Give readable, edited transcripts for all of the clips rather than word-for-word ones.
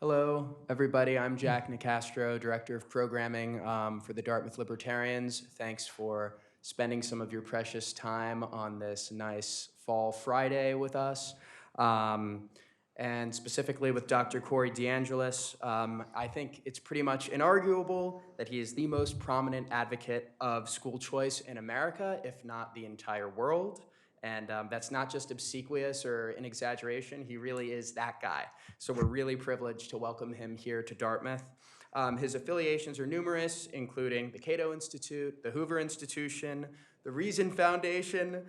Hello, everybody. I'm Jack Nicastro, Director of Programming for the Dartmouth Libertarians. Thanks for spending some of your precious time on this nice fall Friday with us, and specifically with Dr. Corey DeAngelis. I think it's pretty much inarguable that he is the most prominent advocate of school choice in America, if not the entire world. And that's not just obsequious or an exaggeration. He really is that guy. So we're really privileged to welcome him here to Dartmouth. His affiliations are numerous, including the Cato Institute, the Hoover Institution, the Reason Foundation,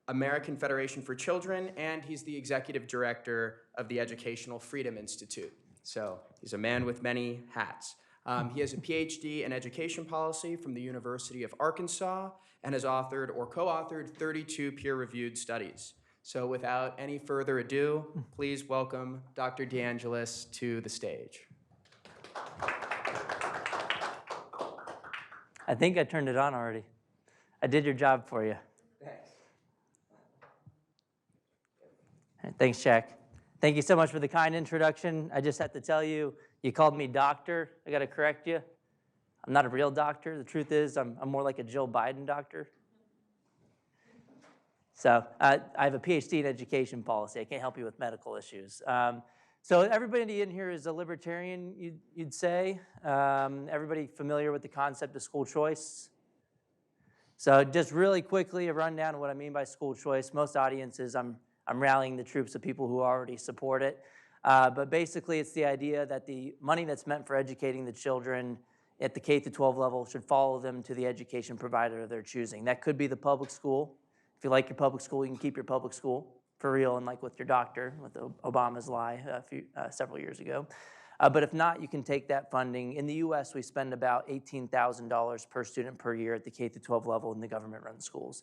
American Federation for Children, and he's the executive director of the Educational Freedom Institute. So he's a man with many hats. He has a PhD in education policy from the University of Arkansas and has authored or co-authored 32 peer-reviewed studies. So without any further ado, please welcome Dr. DeAngelis to the stage. I think I turned it on already. I did your job for you. Thanks. Thanks, Jack. Thank you so much for the kind introduction. I just have to tell you, you called me doctor. I got to correct you. I'm not a real doctor. The truth is, I'm more like a Joe Biden doctor. So I have a PhD in education policy. I can't help you with medical issues. So everybody in here is a libertarian, you'd say. Everybody familiar with the concept of school choice? So just really quickly, a rundown of what I mean by school choice. Most audiences, I'm rallying the troops of people who already support it. But basically, it's the idea that the money that's meant for educating the children at the K-12 level should follow them to the education provider of their choosing. That could be the public school. If you like your public school, you can keep your public school for real, and like with your doctor, with Obama's lie several years ago. But if not, you can take that funding. In the U.S., we spend about $18,000 per student per year at the K-12 level in the government-run schools.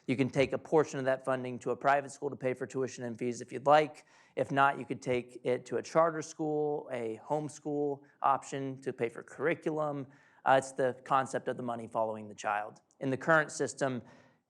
You can take a portion of that funding to a private school to pay for tuition and fees if you'd like. If not, you could take it to a charter school, a homeschool option to pay for curriculum. It's the concept of the money following the child. In the current system,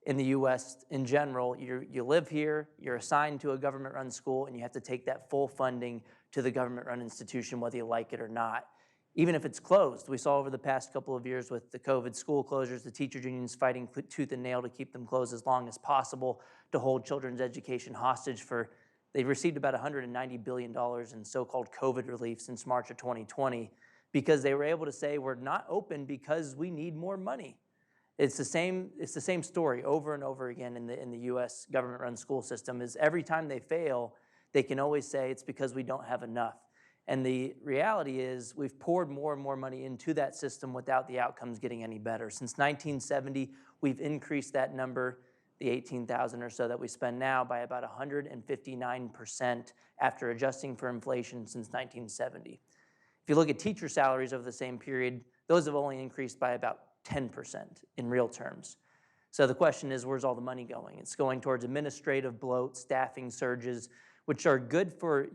in the U.S. in general, you live here, you're assigned to a government-run school, and you have to take that full funding to the government-run institution, whether you like it or not. Even if it's closed, we saw over the past couple of years with the COVID school closures, the teacher unions fighting tooth and nail to keep them closed as long as possible to hold children's education hostage for, they've received about $190 billion in so-called COVID relief since March of 2020 because they were able to say we're not open because we need more money. It's the same story over and over again in the U.S. government-run school system. Is every time they fail, they can always say it's because we don't have enough. And the reality is we've poured more and more money into that system without the outcomes getting any better. Since 1970, we've increased that number, the 18,000 or so that we spend now, by about 159% after adjusting for inflation since 1970. If you look at teacher salaries over the same period, those have only increased by about 10% in real terms. So the question is, where's all the money going? It's going towards administrative bloat, staffing surges, which are good for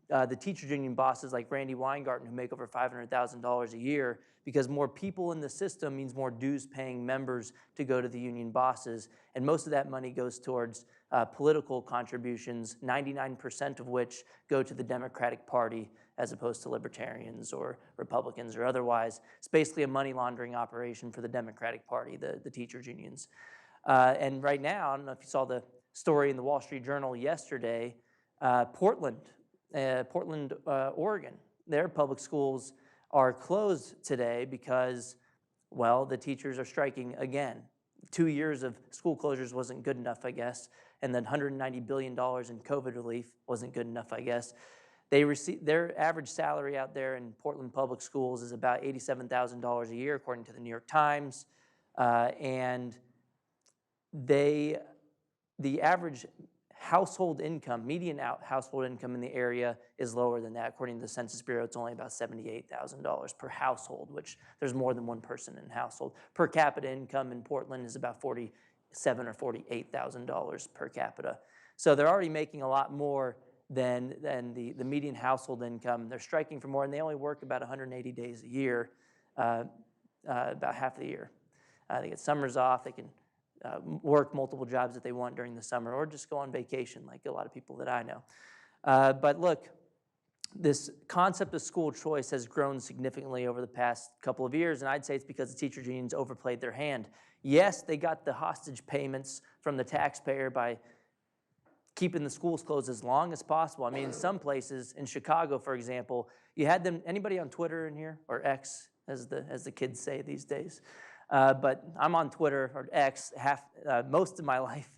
the teachers union bosses like Randy Weingarten who make over $500,000 a year because more people in the system means more dues-paying members to go to the union bosses. And most of that money goes towards political contributions, 99% of which go to the Democratic Party as opposed to libertarians or Republicans or otherwise. It's basically a money laundering operation for the Democratic Party, the teachers unions. And right now, I don't know if you saw the story in the Wall Street Journal yesterday, Portland, Oregon, their public schools are closed today because, well, the teachers are striking again. 2 years of school closures wasn't good enough, I guess, and then $190 billion in COVID relief wasn't good enough, I guess. Their average salary out there in Portland public schools is about $87,000 a year, according to the New York Times, and the average household income, median household income in the area is lower than that. According to the Census Bureau, it's only about $78,000 per household, which there's more than one person in a household. Per capita income in Portland is about $47,000 or $48,000 per capita. So they're already making a lot more than the median household income. They're striking for more, and they only work about 180 days a year, about half of the year. They get summers off. They can work multiple jobs that they want during the summer or just go on vacation like a lot of people that I know. But look, this concept of school choice has grown significantly over the past couple of years, and I'd say it's because the teachers' unions overplayed their hand. Yes, they got the hostage payments from the taxpayer by keeping the schools closed as long as possible. I mean, in some places, in Chicago, for example, you had them, anybody on Twitter in here, or X, as the kids say these days? But I'm on Twitter, or X, most of my life.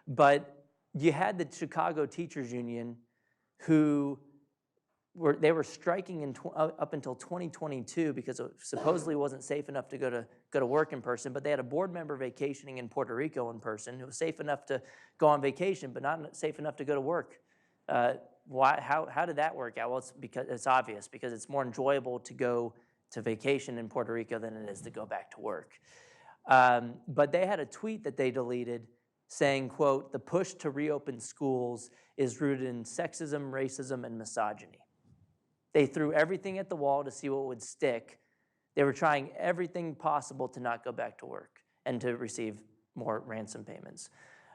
But you had the Chicago Teachers Union who they were striking up until 2022 because it supposedly wasn't safe enough to go to work in person, but they had a board member vacationing in Puerto Rico in person who was safe enough to go on vacation, but not safe enough to go to work. How did that work out? Well, it's obvious, because it's more enjoyable to go to vacation in Puerto Rico than it is to go back to work. But they had a tweet that they deleted saying, quote, "The push to reopen schools is rooted in sexism, racism, and misogyny." They threw everything at the wall to see what would stick. They were trying everything possible to not go back to work and to receive more ransom payments.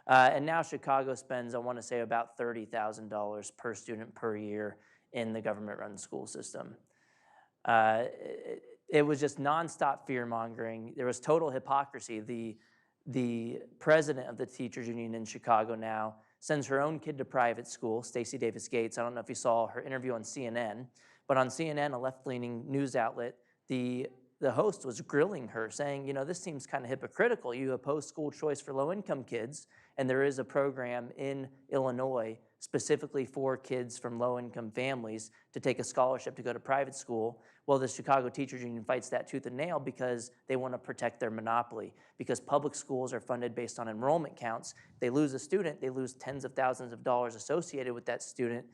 And now Chicago spends, I want to say, about $30,000 per student per year in the government-run school system. It was just nonstop fear-mongering. There was total hypocrisy. The president of the teachers union in Chicago now sends her own kid to private school, Stacey Davis Gates. I don't know if you saw her interview on CNN, but on CNN, a left-leaning news outlet, the host was grilling her, saying, you know, this seems kind of hypocritical. You oppose school choice for low-income kids, and there is a program in Illinois specifically for kids from low-income families to take a scholarship to go to private school. Well, the Chicago Teachers Union fights that tooth and nail because they want to protect their monopoly, because public schools are funded based on enrollment counts. If they lose a student, they lose tens of thousands of dollars associated with that student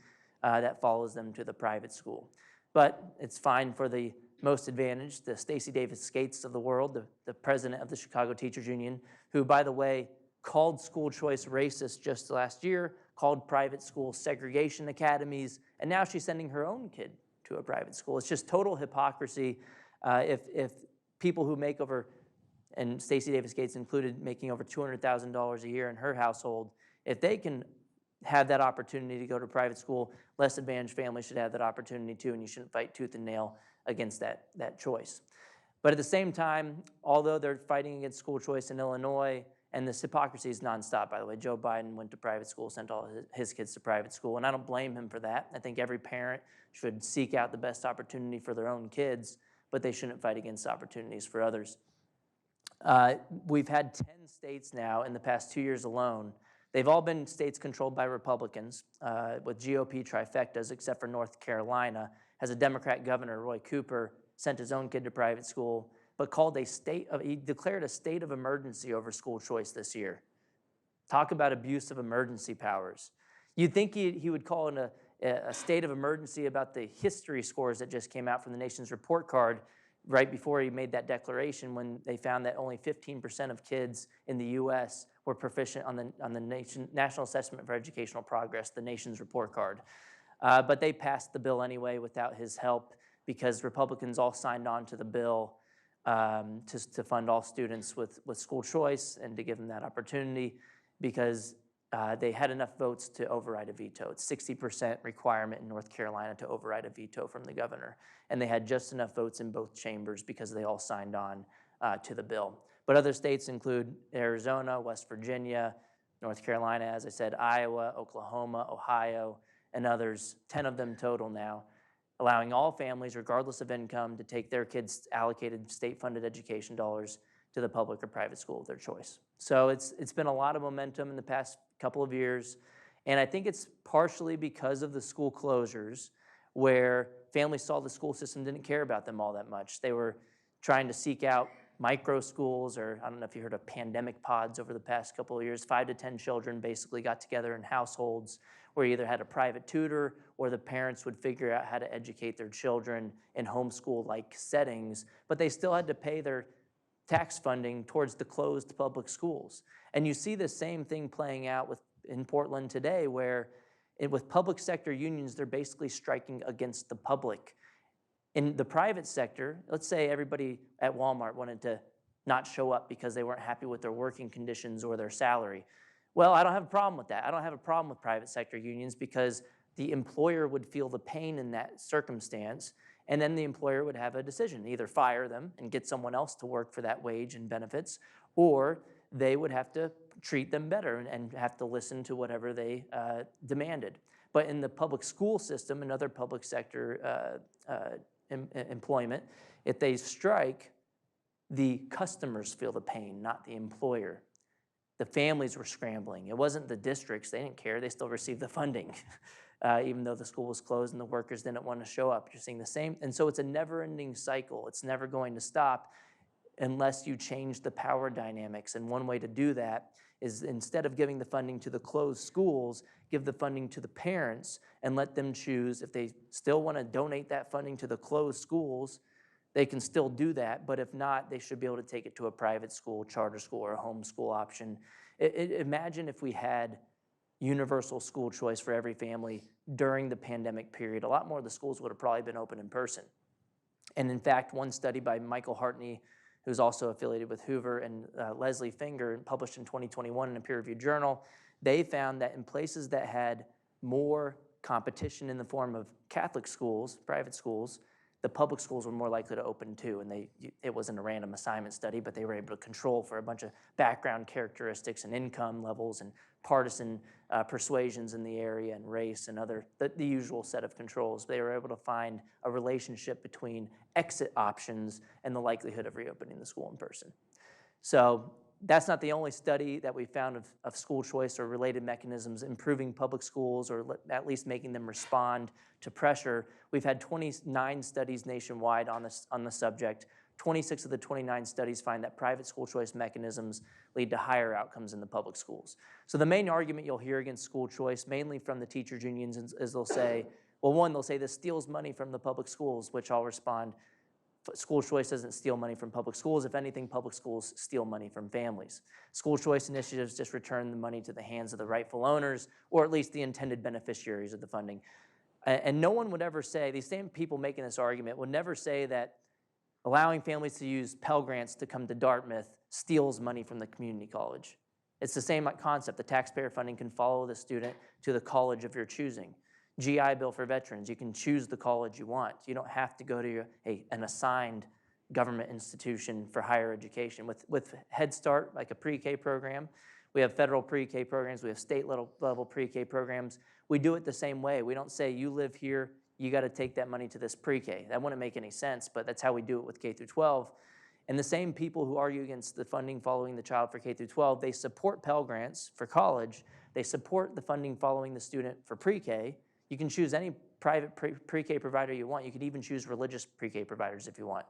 that follows them to the private school. But it's fine for the most advantaged, the Stacey Davis Gates of the world, the president of the Chicago Teachers Union, who, by the way, called school choice racist just last year, called private schools segregation academies, and now she's sending her own kid to a private school. It's just total hypocrisy. If people who make over, and Stacey Davis Gates included, making over $200,000 a year in her household, if they can have that opportunity to go to private school, less advantaged families should have that opportunity too, and you shouldn't fight tooth and nail against that choice. But at the same time, although they're fighting against school choice in Illinois, and this hypocrisy is nonstop, by the way. Joe Biden went to private school, sent all his kids to private school, and I don't blame him for that. I think every parent should seek out the best opportunity for their own kids, but they shouldn't fight against opportunities for others. We've had 10 states now in the past 2 years alone. They've all been states controlled by Republicans, with GOP trifectas, except for North Carolina, has a Democrat governor, Roy Cooper, sent his own kid to private school, but he declared a state of emergency over school choice this year. Talk about abuse of emergency powers. You'd think he would call in a state of emergency about the history scores that just came out from the nation's report card right before he made that declaration, when they found that only 15% of kids in the U.S. were proficient on the National Assessment for Educational Progress, the nation's report card. But they passed the bill anyway without his help, because Republicans all signed on to the bill to fund all students with school choice and to give them that opportunity, because they had enough votes to override a veto. It's 60% requirement in North Carolina to override a veto from the governor. And they had just enough votes in both chambers because they all signed on to the bill. But other states include Arizona, West Virginia, North Carolina, as I said, Iowa, Oklahoma, Ohio, and others, 10 of them total now, allowing all families, regardless of income, to take their kids' allocated state-funded education dollars to the public or private school of their choice. So it's been a lot of momentum in the past couple of years, and I think it's partially because of the school closures, where families saw the school system didn't care about them all that much. They were trying to seek out micro schools, or I don't know if you heard of pandemic pods over the past couple of years. 5 to 10 children basically got together in households where you either had a private tutor or the parents would figure out how to educate their children in homeschool-like settings, but they still had to pay their tax funding towards the closed public schools. And you see the same thing playing out in Portland today, where with public sector unions, they're basically striking against the public. In the private sector, let's say everybody at Walmart wanted to not show up because they weren't happy with their working conditions or their salary. Well, I don't have a problem with that. I don't have a problem with private sector unions, because the employer would feel the pain in that circumstance, and then the employer would have a decision, either fire them and get someone else to work for that wage and benefits, or they would have to treat them better and have to listen to whatever they demanded. But in the public school system and other public sector employment, if they strike, the customers feel the pain, not the employer. The families were scrambling. It wasn't the districts. They didn't care. They still received the funding, even though the school was closed and the workers didn't want to show up. You're seeing the same. And so it's a never-ending cycle. It's never going to stop unless you change the power dynamics. And one way to do that is, instead of giving the funding to the closed schools, give the funding to the parents and let them choose. If they still want to donate that funding to the closed schools, they can still do that, but if not, they should be able to take it to a private school, charter school, or a homeschool option. Imagine if we had universal school choice for every family during the pandemic period. A lot more of the schools would have probably been open in person. And in fact, one study by Michael Hartney, who's also affiliated with Hoover, and Leslie Finger, published in 2021 in a peer-reviewed journal, they found that in places that had more competition in the form of Catholic schools, private schools, the public schools were more likely to open too. And it wasn't a random assignment study, but they were able to control for a bunch of background characteristics and income levels and partisan persuasions in the area and race and the usual set of controls. They were able to find a relationship between exit options and the likelihood of reopening the school in person. So that's not the only study that we found of school choice or related mechanisms improving public schools, or at least making them respond to pressure. We've had 29 studies nationwide on the subject. 26 of the 29 studies find that private school choice mechanisms lead to higher outcomes in the public schools. So the main argument you'll hear against school choice, mainly from the teachers' unions, is they'll say, well, one, they'll say this steals money from the public schools, which I'll respond, school choice doesn't steal money from public schools. If anything, public schools steal money from families. School choice initiatives just return the money to the hands of the rightful owners, or at least the intended beneficiaries of the funding. And no one would ever say, these same people making this argument would never say that allowing families to use Pell Grants to come to Dartmouth steals money from the community college. It's the same concept. The taxpayer funding can follow the student to the college of your choosing. GI Bill for veterans, you can choose the college you want. You don't have to go to an assigned government institution for higher education. With Head Start, like a pre-K program, we have federal pre-K programs, we have state level pre-K programs. We do it the same way. We don't say, you live here, you got to take that money to this pre-K. That wouldn't make any sense, but that's how we do it with K through 12. And the same people who argue against the funding following the child for K through 12, they support Pell Grants for college. They support the funding following the student for pre-K. You can choose any private pre-K provider you want. You could even choose religious pre-K providers if you want.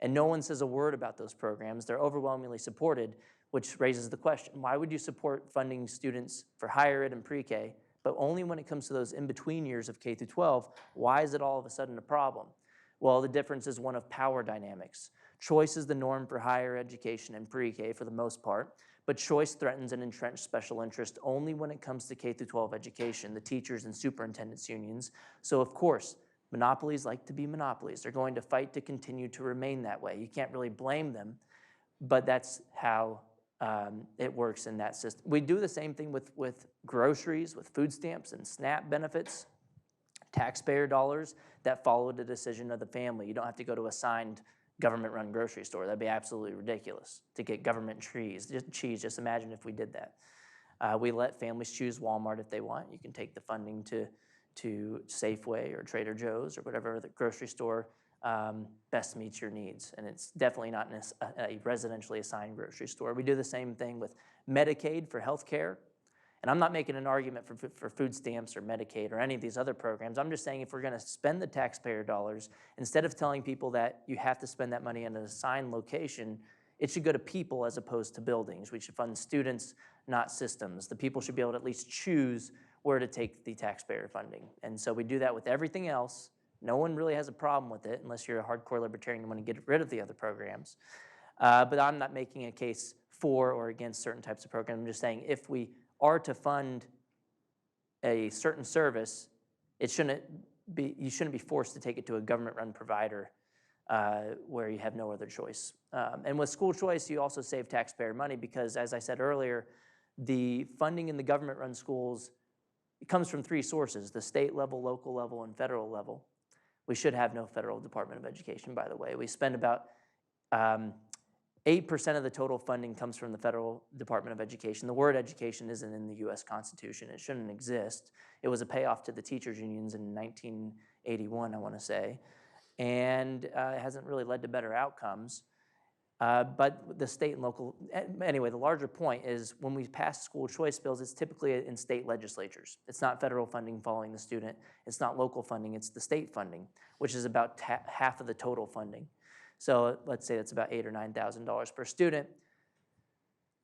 And no one says a word about those programs. They're overwhelmingly supported, which raises the question, why would you support funding students for higher ed and pre-K, but only when it comes to those in-between years of K through 12? Why is it all of a sudden a problem? Well, the difference is one of power dynamics. Choice is the norm for higher education and pre-K for the most part, but choice threatens an entrenched special interest only when it comes to K through 12 education, the teachers and superintendents unions. So of course, monopolies like to be monopolies. They're going to fight to continue to remain that way. You can't really blame them, but that's how it works in that system. We do the same thing with groceries, with food stamps and SNAP benefits, taxpayer dollars that follow the decision of the family. You don't have to go to a assigned government-run grocery store. That'd be absolutely ridiculous to get government cheese. Just imagine if we did that. We let families choose Walmart if they want. You can take the funding to Safeway or Trader Joe's or whatever the grocery store best meets your needs. And it's definitely not a residentially assigned grocery store. We do the same thing with Medicaid for health care. And I'm not making an argument for food stamps or Medicaid or any of these other programs. I'm just saying, if we're going to spend the taxpayer dollars, instead of telling people that you have to spend that money in an assigned location, it should go to people as opposed to buildings. We should fund students, not systems. The people should be able to at least choose where to take the taxpayer funding. And so we do that with everything else. No one really has a problem with it unless you're a hardcore libertarian and want to get rid of the other programs. But I'm not making a case for or against certain types of programs. I'm just saying, if we are to fund a certain service, you shouldn't be forced to take it to a government-run provider where you have no other choice. And with school choice, you also save taxpayer money because, as I said earlier, the funding in the government-run schools It comes from three sources: the state level, local level, and federal level. We should have no federal Department of Education, by the way. We spend about 8% of the total funding comes from the federal Department of Education. The word education isn't in the US Constitution. It shouldn't exist. It was a payoff to the teachers' unions in 1981, I want to say. And it hasn't really led to better outcomes. But the state and local, anyway, the larger point is when we pass school choice bills, it's typically in state legislatures. It's not federal funding following the student. It's not local funding. It's the state funding, which is about half of the total funding. So let's say that's about $8,000 or $9,000 per student.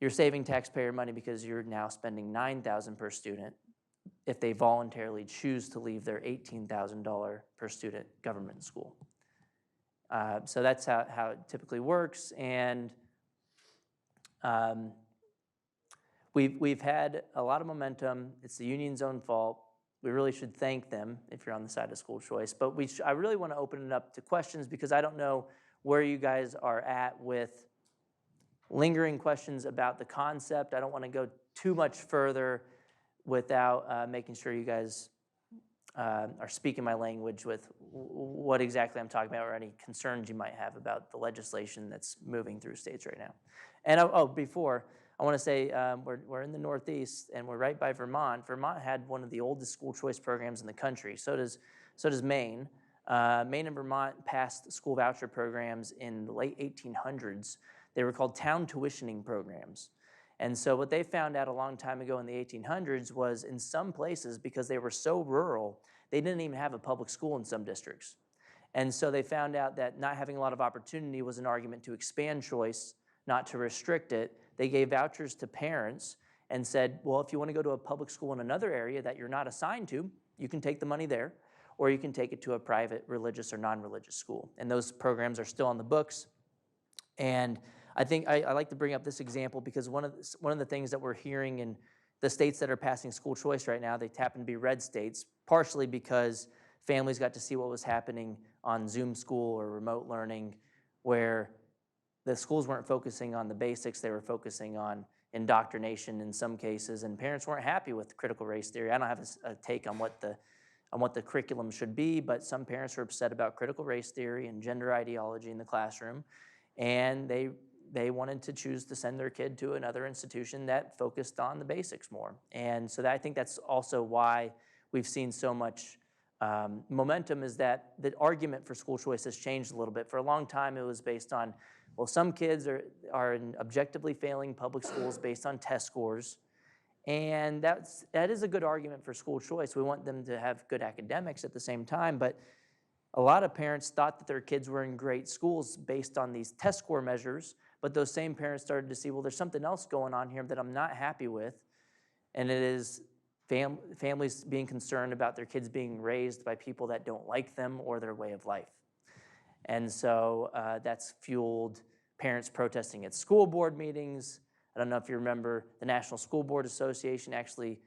You're saving taxpayer money because you're now spending $9,000 per student if they voluntarily choose to leave their $18,000 per student government school. So that's how it typically works, and we've had a lot of momentum. It's the union's own fault. We really should thank them if you're on the side of school choice, but I really want to open it up to questions because I don't know where you guys are at with lingering questions about the concept. I don't want to go too much further without making sure you guys are speaking my language with what exactly I'm talking about or any concerns you might have about the legislation that's moving through states right now. And before, I want to say we're in the Northeast and we're right by Vermont. Vermont had one of the oldest school choice programs in the country. So does Maine. Maine and Vermont passed school voucher programs in the late 1800s. They were called town tuitioning programs. And so what they found out a long time ago in the 1800s was in some places, because they were so rural, they didn't even have a public school in some districts. And so they found out that not having a lot of opportunity was an argument to expand choice, not to restrict it. They gave vouchers to parents and said, well, if you want to go to a public school in another area that you're not assigned to, you can take the money there, or you can take it to a private religious or non-religious school. And those programs are still on the books. And I think I like to bring up this example because one of the things that we're hearing in the states that are passing school choice right now, they happen to be red states, partially because families got to see what was happening on Zoom school or remote learning, where the schools weren't focusing on the basics, they were focusing on indoctrination in some cases, and parents weren't happy with critical race theory. I don't have a take on what the curriculum should be, but some parents were upset about critical race theory and gender ideology in the classroom, and they wanted to choose to send their kid to another institution that focused on the basics more. And so I think that's also why we've seen so much momentum, is that the argument for school choice has changed a little bit. For a long time, it was based on, well, some kids are in objectively failing public schools based on test scores. And that is a good argument for school choice. We want them to have good academics at the same time, but a lot of parents thought that their kids were in great schools based on these test score measures, but those same parents started to see, well, there's something else going on here that I'm not happy with, and it is families being concerned about their kids being raised by people that don't like them or their way of life. And so that's fueled parents protesting at school board meetings. I don't know if you remember, the National School Board Association actually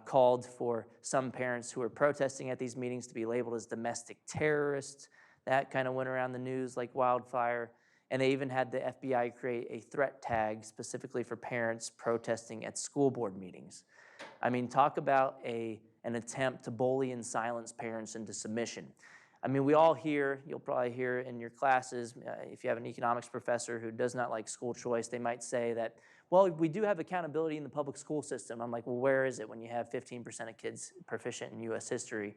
called for some parents who were protesting at these meetings to be labeled as domestic terrorists. That kind of went around the news like wildfire. And they even had the FBI create a threat tag specifically for parents protesting at school board meetings. I mean, talk about an attempt to bully and silence parents into submission. I mean, we all hear, you'll probably hear in your classes, if you have an economics professor who does not like school choice, they might say that, well, we do have accountability in the public school system. I'm like, well, where is it when you have 15% of kids proficient in US history?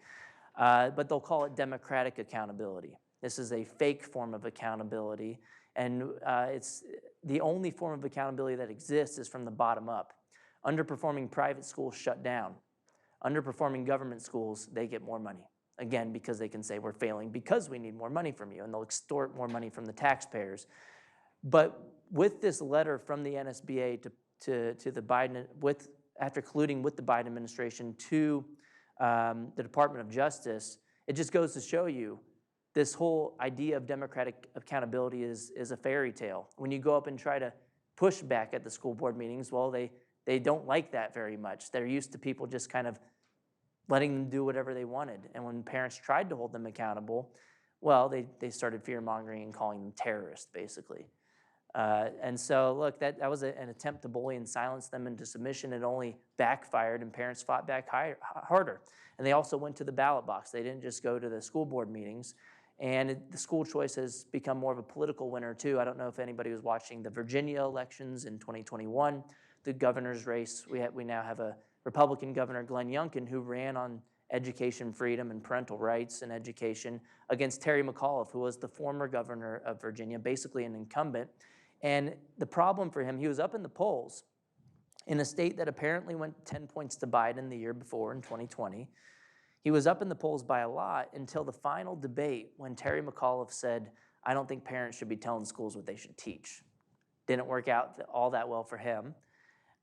But they'll call it democratic accountability. This is a fake form of accountability, and it's the only form of accountability that exists is from the bottom up. Underperforming private schools shut down. Underperforming government schools, they get more money. Again, because they can say we're failing because we need more money from you, and they'll extort more money from the taxpayers. But with this letter from the NSBA to the Biden, after colluding with the Biden administration to the Department of Justice, it just goes to show you this whole idea of democratic accountability is a fairy tale. When you go up and try to push back at the school board meetings, well, they don't like that very much. They're used to people just kind of letting them do whatever they wanted. And when parents tried to hold them accountable, well, they started fear-mongering and calling them terrorists, basically. And so, look, that was an attempt to bully and silence them into submission. It only backfired, and parents fought back harder. And they also went to the ballot box. They didn't just go to the school board meetings. And the school choice has become more of a political winner, too. I don't know if anybody was watching the Virginia elections in 2021, the governor's race. We now have a Republican governor, Glenn Youngkin, who ran on education freedom and parental rights and education against Terry McAuliffe, who was the former governor of Virginia, basically an incumbent. And the problem for him, he was up in the polls in a state that apparently went 10 points to Biden the year before in 2020. He was up in the polls by a lot until the final debate when Terry McAuliffe said, I don't think parents should be telling schools what they should teach. Didn't work out all that well for him.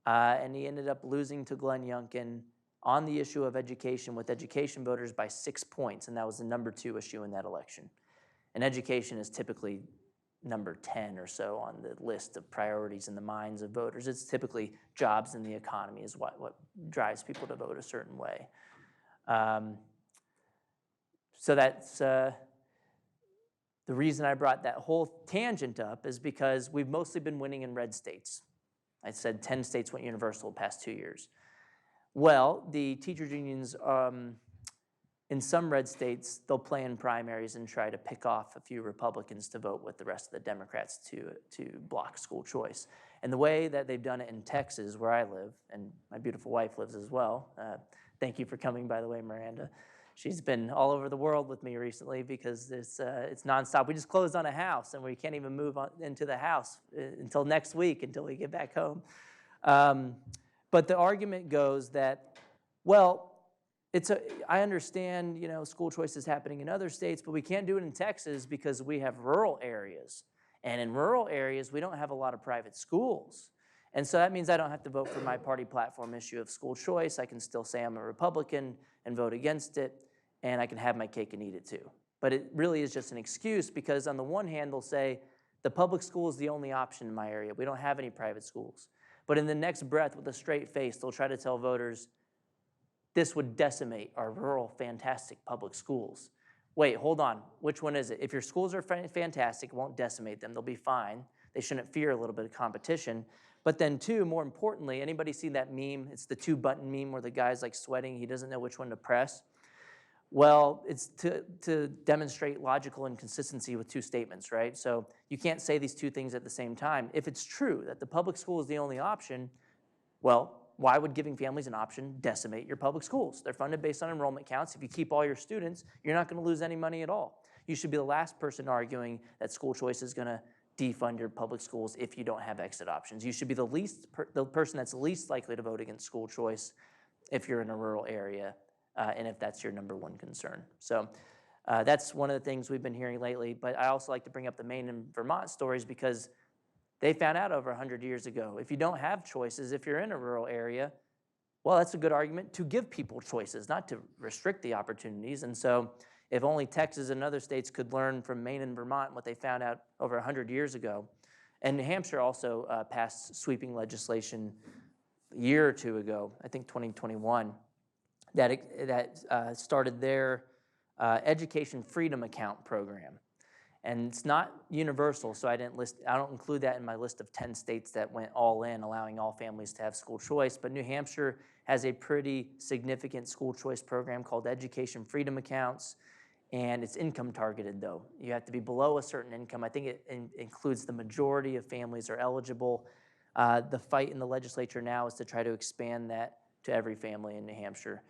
And he ended up losing to Glenn Youngkin on the issue of education with education voters by 6 points, and that was the #2 issue in that election. And education is typically number 10 or so on the list of priorities in the minds of voters. It's typically jobs and the economy is what drives people to vote a certain way. So that's the reason I brought that whole tangent up is because we've mostly been winning in red states. I said 10 states went universal the past 2 years. Well, the teachers unions, in some red states, they'll play in primaries and try to pick off a few Republicans to vote with the rest of the Democrats to block school choice. And the way that they've done it in Texas, where I live, and my beautiful wife lives as well. Thank you for coming, by the way, Miranda. She's been all over the world with me recently because it's nonstop. We just closed on a house, and we can't even move into the house until next week, until we get back home. But the argument goes that, well, I understand, school choice is happening in other states, but we can't do it in Texas because we have rural areas. And in rural areas, we don't have a lot of private schools. And so that means I don't have to vote for my party platform issue of school choice. I can still say I'm a Republican and vote against it, and I can have my cake and eat it too. But it really is just an excuse because on the one hand, they'll say the public school is the only option in my area. We don't have any private schools. But in the next breath, with a straight face, they'll try to tell voters, this would decimate our rural, fantastic public schools. Wait, hold on. Which one is it? If your schools are fantastic, it won't decimate them. They'll be fine. They shouldn't fear a little bit of competition. But then, too, more importantly, anybody seen that meme? It's the 2-button meme where the guy's like sweating. He doesn't know which one to press. Well, it's to demonstrate logical inconsistency with 2 statements, right? So you can't say these 2 things at the same time. If it's true that the public school is the only option, well, why would giving families an option decimate your public schools? They're funded based on enrollment counts. If you keep all your students, you're not going to lose any money at all. You should be the last person arguing that school choice is going to defund your public schools if you don't have exit options. You should be the person that's least likely to vote against school choice if you're in a rural area and if that's your #1 concern. So that's one of the things we've been hearing lately. But I also like to bring up the Maine and Vermont stories because they found out over 100 years ago, if you don't have choices, if you're in a rural area, well, that's a good argument to give people choices, not to restrict the opportunities. And so if only Texas and other states could learn from Maine and Vermont what they found out over 100 years ago. And New Hampshire also passed sweeping legislation a year or 2 ago, I think 2021, that started their education freedom account program. And it's not universal, so I don't include that in my list of 10 states that went all in, allowing all families to have school choice. But New Hampshire has a pretty significant school choice program called Education Freedom Accounts, and it's income targeted, though. You have to be below a certain income. I think it includes the majority of families are eligible. The fight in the legislature now is to try to expand that to every family in New Hampshire.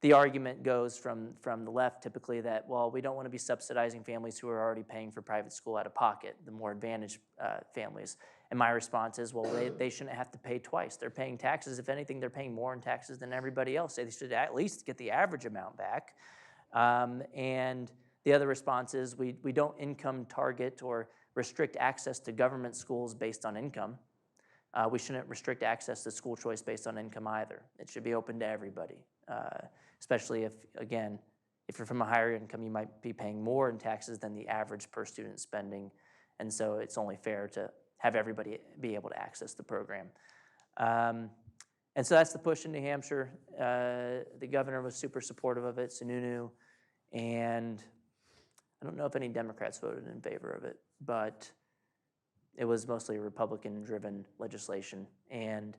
The argument goes from the left typically that, well, we don't want to be subsidizing families who are already paying for private school out of pocket, the more advantaged families. And my response is, well, they shouldn't have to pay twice. They're paying taxes. If anything, they're paying more in taxes than everybody else. They should at least get the average amount back. And the other response is we don't income target or restrict access to government schools based on income. We shouldn't restrict access to school choice based on income either. It should be open to everybody. Especially if, again, if you're from a higher income, you might be paying more in taxes than the average per student spending. And so it's only fair to have everybody be able to access the program. And so that's the push in New Hampshire. The governor was super supportive of it, Sununu. And I don't know if any Democrats voted in favor of it, but It was mostly Republican-driven legislation. And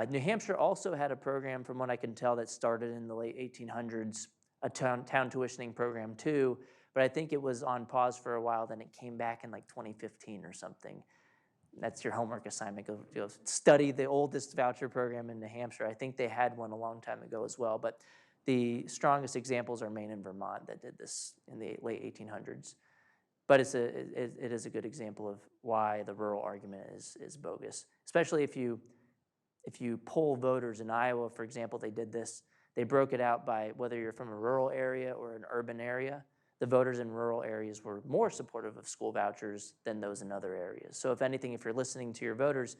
New Hampshire also had a program, from what I can tell, that started in the late 1800s, a town tuitioning program too, but I think it was on pause for a while, then it came back in like 2015 or something. That's your homework assignment. Go study the oldest voucher program in New Hampshire. I think they had one a long time ago as well, but the strongest examples are Maine and Vermont that did this in the late 1800s. But it is a good example of why the rural argument is bogus, especially if you poll voters in Iowa, for example. They did this. They broke it out by whether you're from a rural area or an urban area. The voters in rural areas were more supportive of school vouchers than those in other areas. So if anything, if you're listening to your voters,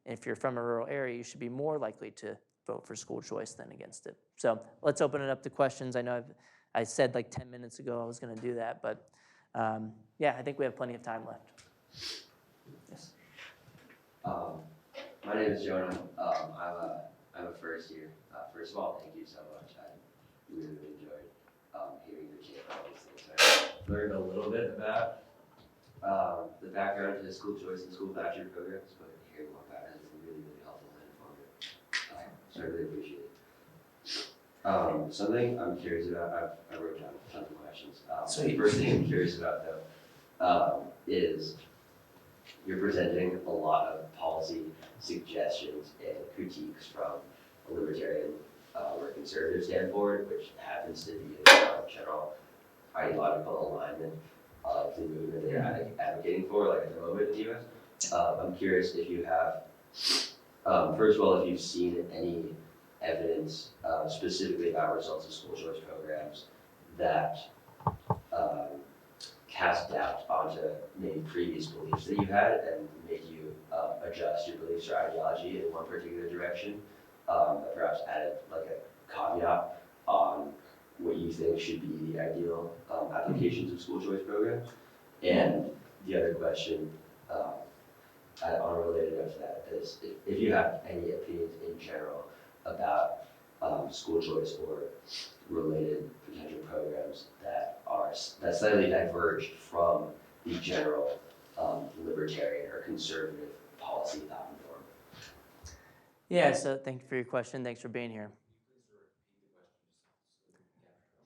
if you're from a rural area, you should be more likely to vote for school choice than against it. So let's open it up to questions. I know I said like 10 minutes ago I was going to do that, but yeah, I think we have plenty of time left. Yes. My name is Jonah. I'm a first year. First of all, thank you so much. I really enjoyed hearing your take on all these things. I learned a little bit about the background to the school choice and school voucher programs, but hearing more about it has been really helpful and informative. So I really appreciate it. Something I'm curious about, I wrote down tons of questions. The first thing I'm curious about though is you're presenting a lot of policy suggestions and critiques from a libertarian or conservative standpoint, which happens to be a general ideological alignment of the movement that you're advocating for, like at the moment in the U.S. I'm curious if you have, first of all, if you've seen any evidence specifically about results of school choice programs that cast doubt onto maybe previous beliefs that you had and made you adjust your beliefs or ideology in one particular direction, perhaps added like a caveat on what you think should be the ideal applications of school choice programs. And the other question, on a related note to that, is if you have any opinions in general about school choice or related potential programs that slightly diverge from the general libertarian or conservative policy thought and form. Yeah, so thank you for your question. Thanks for being here.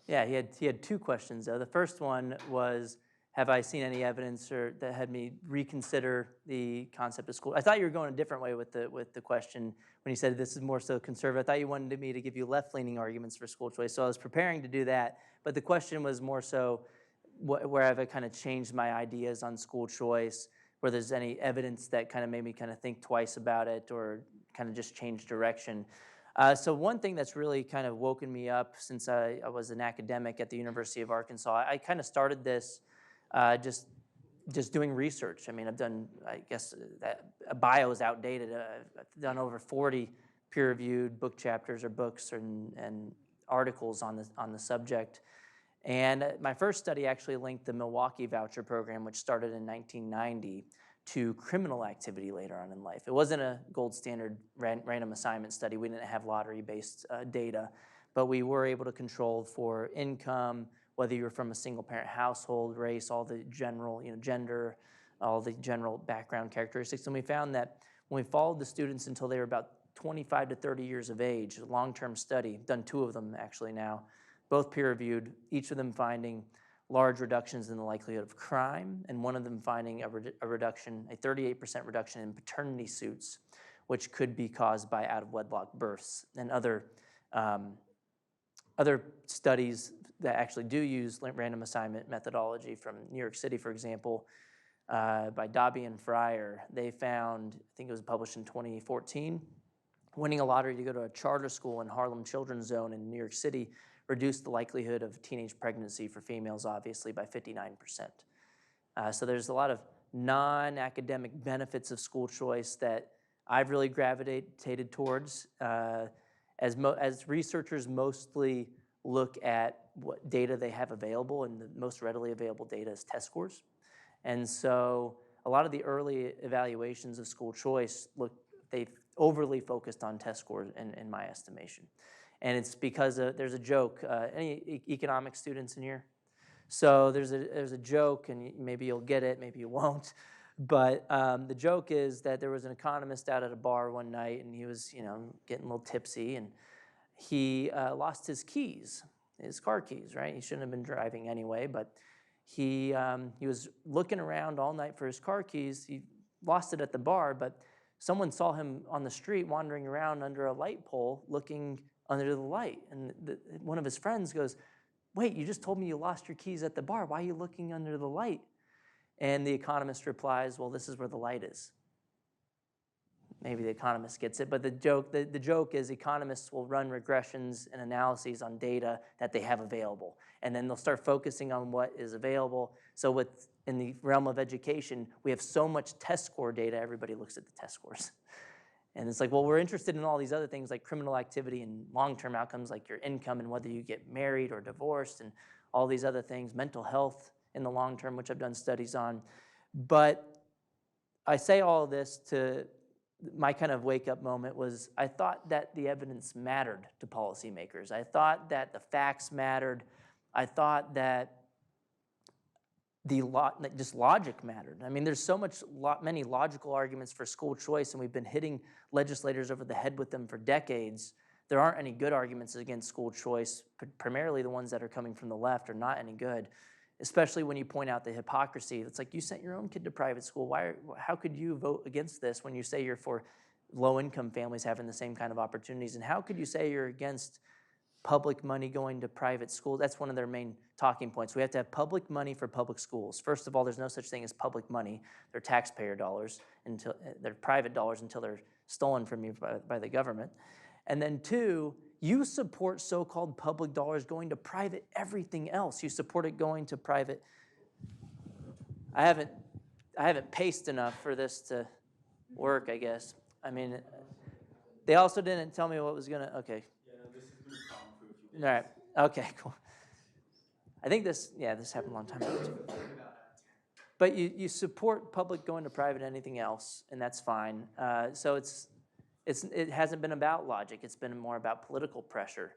Yeah, he had two questions though. The first one was, have I seen any evidence or that had me reconsider the concept of school? I thought you were going a different way with the question when you said this is more so conservative. I thought you wanted me to give you left-leaning arguments for school choice, so I was preparing to do that. But the question was more so where have I kind of changed my ideas on school choice, where there's any evidence that kind of made me kind of think twice about it or kind of just change direction. So one thing that's really kind of woken me up since I was an academic at the University of Arkansas, I kind of started this just doing research. I mean, I've done, I guess, that a bio is outdated. I've done over 40 peer-reviewed book chapters or books and articles on the subject. And my first study actually linked the Milwaukee voucher program, which started in 1990, to criminal activity later on in life. It wasn't a gold standard random assignment study. We didn't have lottery-based data, but we were able to control for income, whether you're from a single-parent household, race, all the general, gender, all the general background characteristics. And we found that when we followed the students until they were about 25 to 30 years of age, a long-term study, done 2 of them actually now, both peer-reviewed, each of them finding large reductions in the likelihood of crime, and one of them finding a 38% reduction in paternity suits, which could be caused by out-of-wedlock births. And other studies that actually do use random assignment methodology from New York City, for example, by Dobby and Fryer, they found, I think it was published in 2014, winning a lottery to go to a charter school in Harlem Children's Zone in New York City reduced the likelihood of teenage pregnancy for females, obviously, by 59%. So there's a lot of non-academic benefits of school choice that I've really gravitated towards. As researchers mostly look at what data they have available, and the most readily available data is test scores. And so a lot of the early evaluations of school choice, they've overly focused on test scores in my estimation. And it's because there's a joke. Any economics students in here? So there's a joke, and maybe you'll get it, maybe you won't. But the joke is that there was an economist out at a bar one night, and he was, getting a little tipsy, and he lost his keys, his car keys, right? He shouldn't have been driving anyway, but he was looking around all night for his car keys. He lost it at the bar, but someone saw him on the street wandering around under a light pole looking under the light. And one of his friends goes, "Wait, you just told me you lost your keys at the bar. Why are you looking under the light?" And the economist replies, "Well, this is where the light is." Maybe the economist gets it, but the joke is economists will run regressions and analyses on data that they have available, and then they'll start focusing on what is available. So in the realm of education, we have so much test score data, everybody looks at the test scores. And it's like, well, we're interested in all these other things like criminal activity and long-term outcomes like your income and whether you get married or divorced and all these other things, mental health in the long term, which I've done studies on. But I say all of this to my kind of wake-up moment was I thought that the evidence mattered to policymakers. I thought that the facts mattered. I thought that just logic mattered. I mean, there's many logical arguments for school choice, and we've been hitting legislators over the head with them for decades. There aren't any good arguments against school choice, primarily the ones that are coming from the left are not any good, especially when you point out the hypocrisy. It's like you sent your own kid to private school. How could you vote against this when you say you're for low-income families having the same kind of opportunities? And how could you say you're against public money going to private schools? That's one of their main talking points. We have to have public money for public schools. First of all, there's no such thing as public money. They're taxpayer dollars until they're private dollars until they're stolen from you by the government. And then two, you support so-called public dollars going to private everything else. You support it going to private. I haven't paced enough for this to work, I guess. I mean, they also didn't tell me what was gonna, okay. Yeah, no, this is going to come for a few days. All right, okay, cool. I think this happened a long time ago too. But you support public going to private anything else, and that's fine. So it hasn't been about logic. It's been more about political pressure.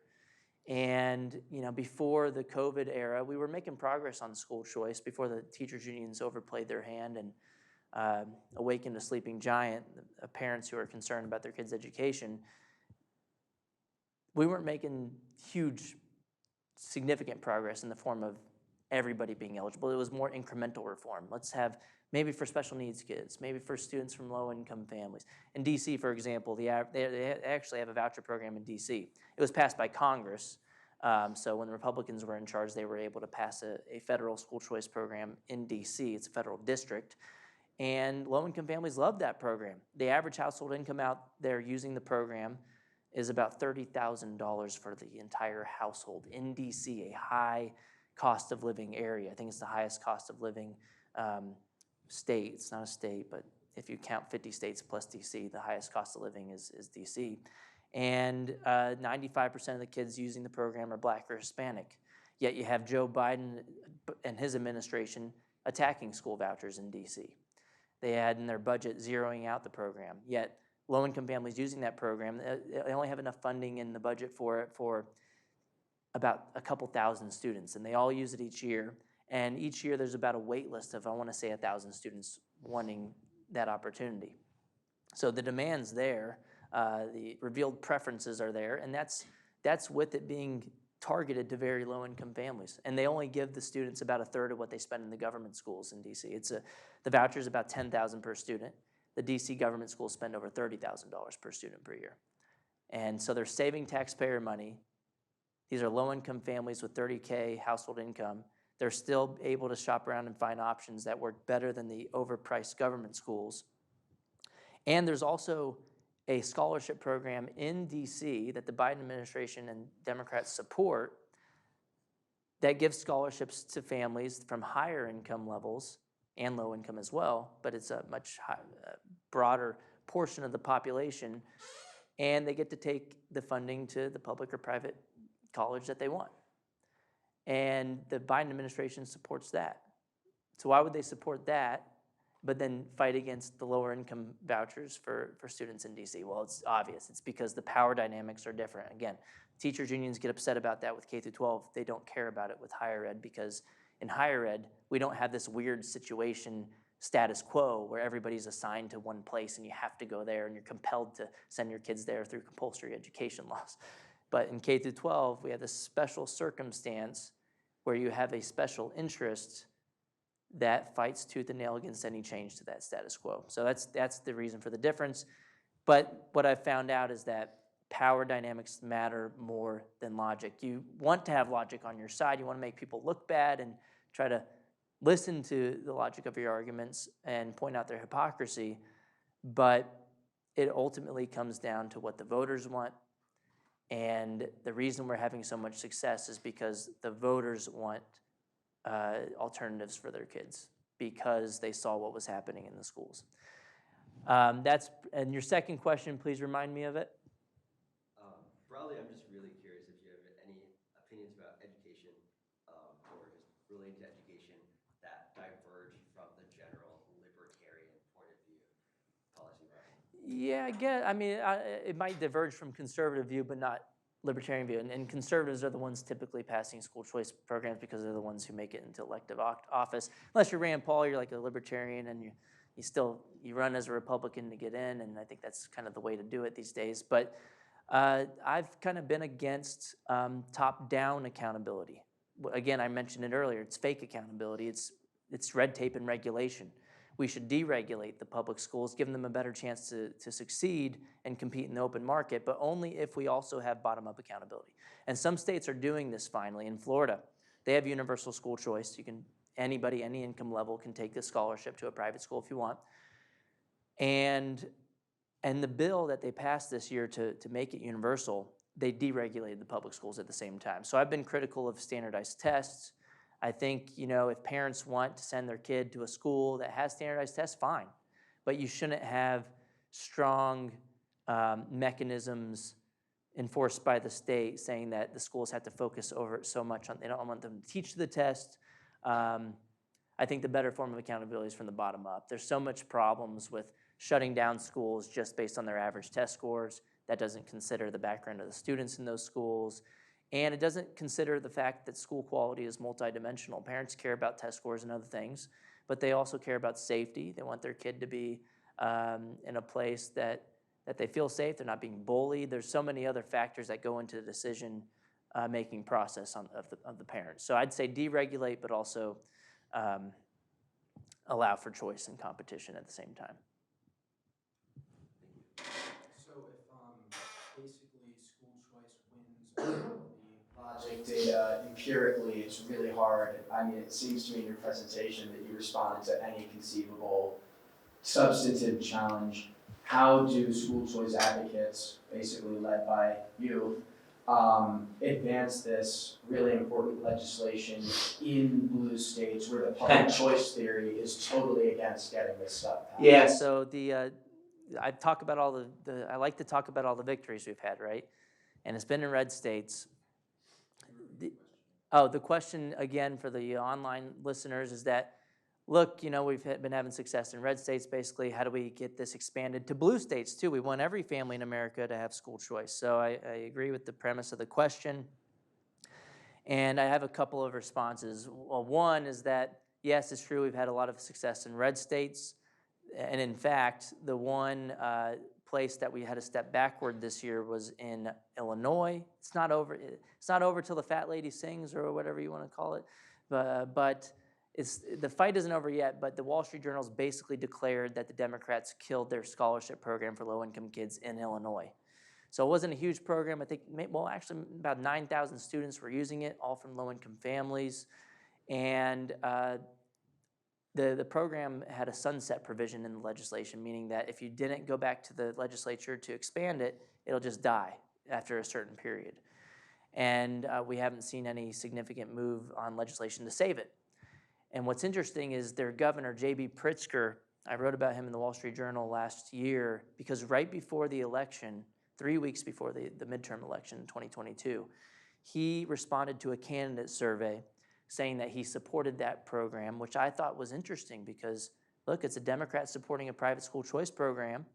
And before the COVID era, we were making progress on school choice before the teachers unions overplayed their hand and awakened a sleeping giant, parents who are concerned about their kids' education. We weren't making huge, significant progress in the form of everybody being eligible. It was more incremental reform. Let's have maybe for special needs kids, maybe for students from low-income families. In D.C., for example, they actually have a voucher program in D.C. It was passed by Congress, so when the Republicans were in charge, they were able to pass a federal school choice program in D.C. It's a federal district, and low-income families love that program. The average household income out there using the program is about $30,000 for the entire household in D.C., a high cost of living area. I think it's the highest cost of living state. It's not a state, but if you count 50 states plus D.C., the highest cost of living is D.C. And 95% of the kids using the program are Black or Hispanic. Yet you have Joe Biden and his administration attacking school vouchers in D.C. They had in their budget zeroing out the program. Yet low-income families using that program, they only have enough funding in the budget for it for about a couple thousand students, and they all use it each year. And each year there's about a wait list of, I want to say, 1,000 students wanting that opportunity. So the demand's there, the revealed preferences are there, and that's with it being targeted to very low-income families. And they only give the students about a third of what they spend in the government schools in D.C. The voucher is about $10,000 per student. The D.C. government schools spend over $30,000 per student per year. And so they're saving taxpayer money. These are low-income families with $30K household income. They're still able to shop around and find options that work better than the overpriced government schools. And there's also a scholarship program in D.C. that the Biden administration and Democrats support that gives scholarships to families from higher income levels and low income as well, but it's a much broader portion of the population, and they get to take the funding to the public or private college that they want. And the Biden administration supports that. So why would they support that, but then fight against the lower income vouchers for students in D.C.? Well, it's obvious. It's because the power dynamics are different. Again, teachers unions get upset about that with K through 12. They don't care about it with higher ed because in higher ed, we don't have this weird situation status quo where everybody's assigned to one place and you have to go there and you're compelled to send your kids there through compulsory education laws. But in K through 12, we have this special circumstance where you have a special interest that fights tooth and nail against any change to that status quo. So that's the reason for the difference. But what I've found out is that power dynamics matter more than logic. You want to have logic on your side. You want to make people look bad and try to listen to the logic of your arguments and point out their hypocrisy. But it ultimately comes down to what the voters want. And the reason we're having so much success is because the voters want alternatives for their kids because they saw what was happening in the schools. And your second question, please remind me of it. Broadly, I'm just really curious if you have any opinions about education or just relating to education that diverge from the general libertarian point of view policy-wise. Yeah, I mean, it might diverge from conservative view, but not libertarian view. And conservatives are the ones typically passing school choice programs because they're the ones who make it into elective office. Unless you're Rand Paul, you're like a libertarian and you run as a Republican to get in, and I think that's kind of the way to do it these days. But I've kind of been against top-down accountability. Again, I mentioned it earlier, it's fake accountability, it's red tape and regulation. We should deregulate the public schools, give them a better chance to succeed and compete in the open market, but only if we also have bottom-up accountability. And some states are doing this finally. In Florida, they have universal school choice. Anybody, any income level can take this scholarship to a private school if you want. And the bill that they passed this year to make it universal, they deregulated the public schools at the same time. So I've been critical of standardized tests. I think, if parents want to send their kid to a school that has standardized tests, fine. But you shouldn't have strong mechanisms enforced by the state saying that the schools have to focus over so much on, they don't want them to teach the test. I think the better form of accountability is from the bottom up. There's so much problems with shutting down schools just based on their average test scores. That doesn't consider the background of the students in those schools. And it doesn't consider the fact that school quality is multidimensional. Parents care about test scores and other things, but they also care about safety. They want their kid to be in a place that they feel safe, they're not being bullied. There's so many other factors that go into the decision making process of the parents. So I'd say deregulate, but also allow for choice and competition at the same time. So if basically school choice wins over the logic data empirically, it's really hard. I mean, it seems to me in your presentation that you responded to any conceivable substantive challenge. How do school choice advocates, basically led by you, advance this really important legislation in blue states where the public choice theory is totally against getting this stuff passed? Yeah, so I talk about I like to talk about all the victories we've had, right? And it's been in red states. The question again for the online listeners is that, look, we've been having success in red states. Basically, how do we get this expanded to blue states too? We want every family in America to have school choice. So I agree with the premise of the question. And I have a couple of responses. Well, one is that, yes, it's true, we've had a lot of success in red states. And in fact, the one place that we had to step backward this year was in Illinois. It's not over till the fat lady sings, or whatever you want to call it. But the fight isn't over yet. But the Wall Street Journal's basically declared that the Democrats killed their scholarship program for low-income kids in Illinois. So it wasn't a huge program. I think, actually about 9,000 students were using it, all from low-income families. And the program had a sunset provision in the legislation, meaning that if you didn't go back to the legislature to expand it, it'll just die after a certain period. And we haven't seen any significant move on legislation to save it. And what's interesting is their governor, J.B. Pritzker, I wrote about him in the Wall Street Journal last year, because right before the election, 3 weeks before the midterm election in 2022, he responded to a candidate survey saying that he supported that program, which I thought was interesting because, look, it's a Democrat supporting a private school choice program,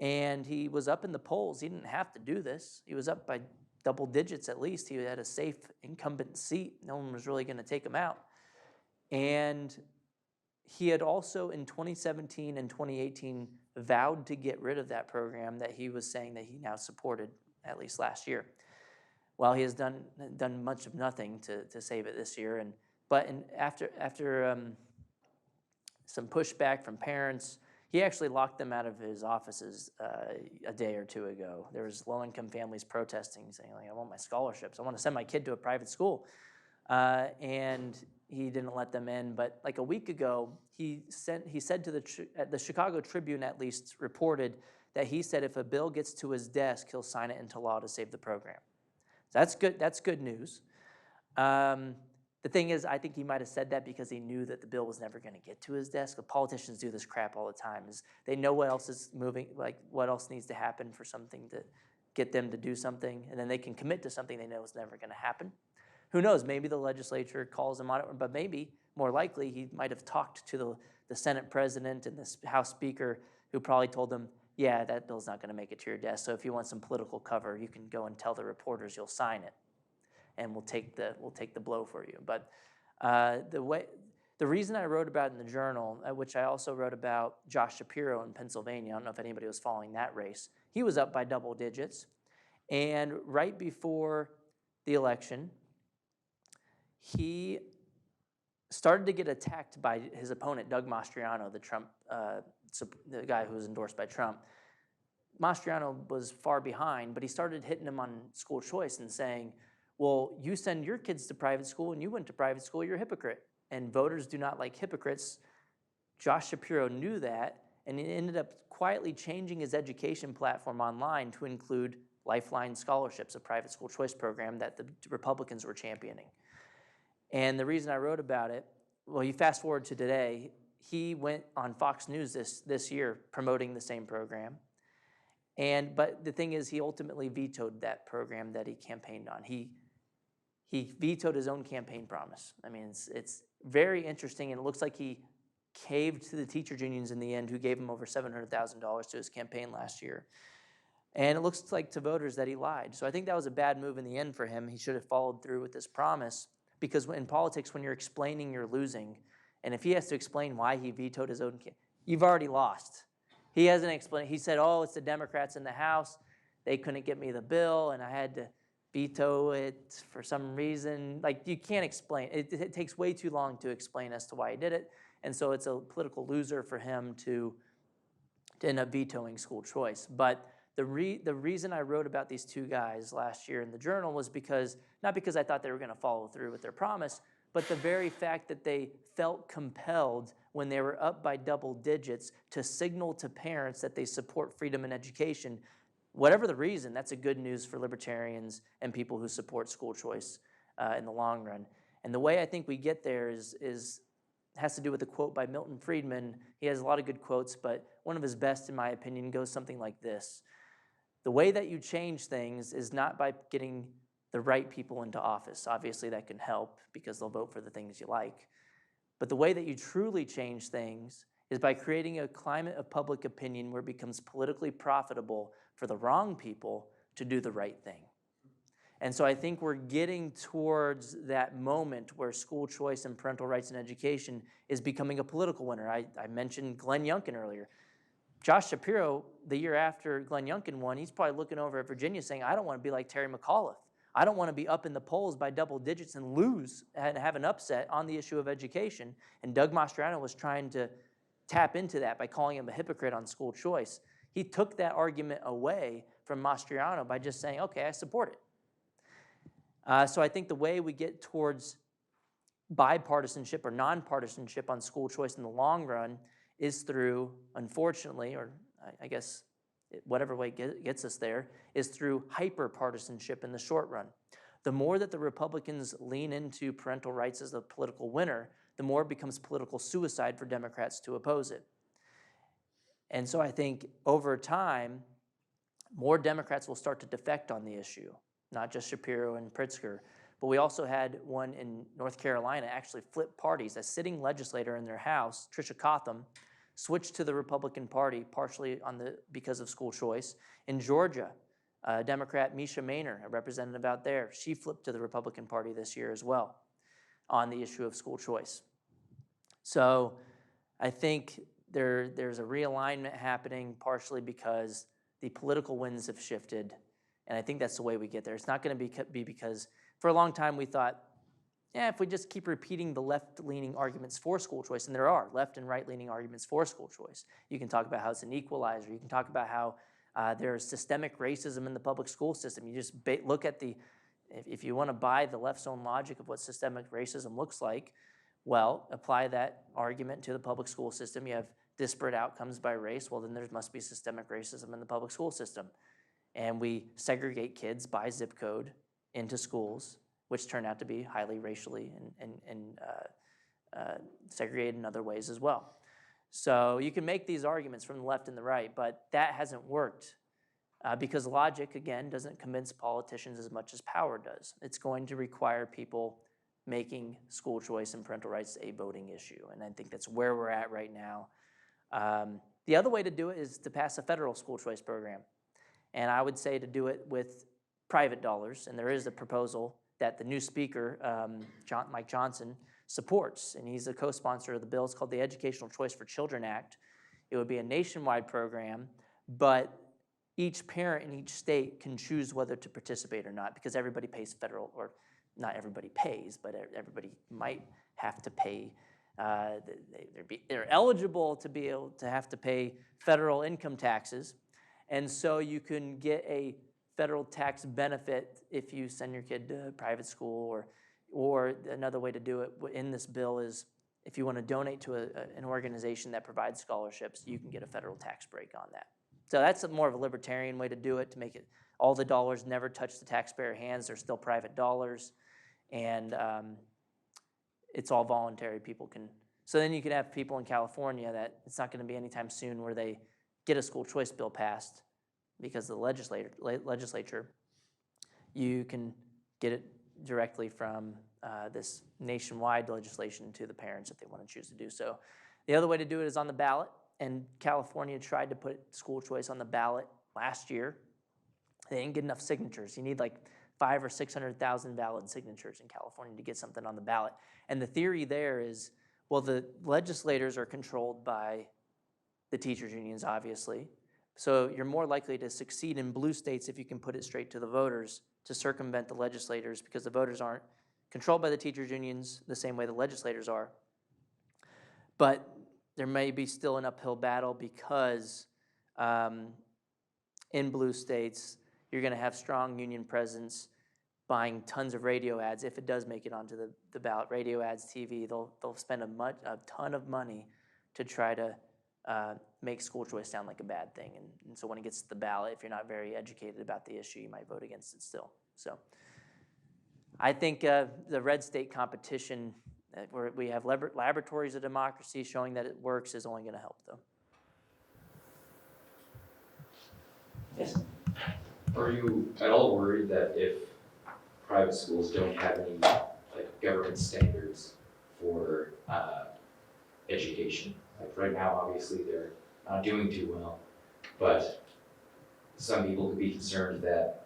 and he was up in the polls. He didn't have to do this. He was up by double digits at least. He had a safe incumbent seat. No one was really going to take him out. And he had also in 2017 and 2018 vowed to get rid of that program that he was saying that he now supported, at least last year. Well, he has done much of nothing to save it this year. But after some pushback from parents, he actually locked them out of his offices a day or two ago. There was low-income families protesting, saying, like, I want my scholarships. I want to send my kid to a private school. And he didn't let them in. But like a week ago, he said to the Chicago Tribune, at least, reported that he said if a bill gets to his desk, he'll sign it into law to save the program. So that's good. That's good news. The thing is, I think he might have said that because he knew that the bill was never going to get to his desk. But politicians do this crap all the time. Is they know what else is moving, like what else needs to happen for something to get them to do something, and then they can commit to something they know is never going to happen. Who knows? Maybe the legislature calls him on it, but maybe, more likely, he might have talked to the Senate president and the House Speaker, who probably told them, yeah, that bill's not going to make it to your desk, so if you want some political cover, you can go and tell the reporters you'll sign it, and we'll take the blow for you. But the reason I wrote about it in the Journal, which I also wrote about Josh Shapiro in Pennsylvania, I don't know if anybody was following that race, he was up by double digits, and right before the election, he started to get attacked by his opponent, Doug Mastriano, the guy who was endorsed by Trump. Mastriano was far behind, but he started hitting him on school choice and saying, well, you send your kids to private school and you went to private school, you're a hypocrite. And voters do not like hypocrites. Josh Shapiro knew that, and he ended up quietly changing his education platform online to include Lifeline scholarships, a private school choice program that the Republicans were championing. And the reason I wrote about it, well, you fast forward to today, he went on Fox News this year promoting the same program. But the thing is, he ultimately vetoed that program that he campaigned on. He vetoed his own campaign promise. I mean, it's very interesting, and it looks like he caved to the teachers unions in the end, who gave him over $700,000 to his campaign last year. And it looks like to voters that he lied. So I think that was a bad move in the end for him. He should have followed through with this promise. Because in politics, when you're explaining, you're losing. And if he has to explain why he vetoed his own, you've already lost. He hasn't explained. He said, oh, it's the Democrats in the House. They couldn't get me the bill, and I had to veto it for some reason. Like, you can't explain. It takes way too long to explain as to why he did it. And so it's a political loser for him to end up vetoing school choice. But the reason I wrote about these two guys last year in the Journal was not because I thought they were going to follow through with their promise, but the very fact that they felt compelled when they were up by double digits to signal to parents that they support freedom in education. Whatever the reason, that's a good news for libertarians and people who support school choice in the long run. And the way I think we get there has to do with a quote by Milton Friedman. He has a lot of good quotes, but one of his best, in my opinion, goes something like this. The way that you change things is not by getting the right people into office. Obviously, that can help because they'll vote for the things you like. But the way that you truly change things is by creating a climate of public opinion where it becomes politically profitable for the wrong people to do the right thing. And so I think we're getting towards that moment where school choice and parental rights in education is becoming a political winner. I mentioned Glenn Youngkin earlier. Josh Shapiro, the year after Glenn Youngkin won, he's probably looking over at Virginia saying, I don't want to be like Terry McAuliffe. I don't want to be up in the polls by double digits and lose and have an upset on the issue of education. And Doug Mastriano was trying to tap into that by calling him a hypocrite on school choice. He took that argument away from Mastriano by just saying, okay, I support it. So I think the way we get towards bipartisanship or nonpartisanship on school choice in the long run is through, unfortunately, or I guess whatever way gets us there, is through hyper-partisanship in the short run. The more that the Republicans lean into parental rights as a political winner, the more it becomes political suicide for Democrats to oppose it. And so I think over time, more Democrats will start to defect on the issue, not just Shapiro and Pritzker, but we also had one in North Carolina actually flip parties. A sitting legislator in their House, Tricia Cotham, switched to the Republican Party partially because of school choice. In Georgia, Democrat Misha Maynor, a representative out there, she flipped to the Republican Party this year as well on the issue of school choice. So I think there's a realignment happening partially because the political winds have shifted, and I think that's the way we get there. It's not going to be because for a long time we thought, yeah, if we just keep repeating the left-leaning arguments for school choice, and there are left and right-leaning arguments for school choice. You can talk about how it's an equalizer. You can talk about how there's systemic racism in the public school system. You just look at if you want to buy the left's own logic of what systemic racism looks like, well, apply that argument to the public school system. You have disparate outcomes by race. Well, then there must be systemic racism in the public school system. And we segregate kids by zip code into schools, which turn out to be highly racially and segregated in other ways as well. So you can make these arguments from the left and the right, but that hasn't worked because logic, again, doesn't convince politicians as much as power does. It's going to require people making school choice and parental rights a voting issue, and I think that's where we're at right now. The other way to do it is to pass a federal school choice program, and I would say to do it with private dollars, and there is a proposal that the new speaker, Mike Johnson, supports, and he's a co-sponsor of the bill. It's called the Educational Choice for Children Act. It would be a nationwide program, but each parent in each state can choose whether to participate or not, because everybody pays federal, or not everybody pays, but everybody might have to pay. They're eligible to be able to have to pay federal income taxes, and so you can get a federal tax benefit if you send your kid to private school, or another way to do it in this bill is if you want to donate to an organization that provides scholarships, you can get a federal tax break on that. So that's more of a libertarian way to do it, to make it all the dollars never touch the taxpayer hands. They're still private dollars, and it's all voluntary. People can. So then you can have people in California that it's not going to be anytime soon where they get a school choice bill passed because of the legislature. You can get it directly from this nationwide legislation to the parents if they want to choose to do so. The other way to do it is on the ballot, and California tried to put school choice on the ballot last year. They didn't get enough signatures. You need like 500,000 or 600,000 valid signatures in California to get something on the ballot. And the theory there is, well, the legislators are controlled by the teachers' unions, obviously. So you're more likely to succeed in blue states if you can put it straight to the voters to circumvent the legislators, because the voters aren't controlled by the teachers' unions the same way the legislators are. But there may be still an uphill battle because in blue states, you're going to have strong union presence buying tons of radio ads. If it does make it onto the ballot, radio ads, TV, they'll spend a ton of money to try to make school choice sound like a bad thing. And so when it gets to the ballot, if you're not very educated about the issue, you might vote against it still. So I think the red state competition, where we have laboratories of democracy showing that it works, is only going to help, though. Yes? Are you at all worried that if private schools don't have any like government standards for education, like right now obviously they're not doing too well, but some people could be concerned that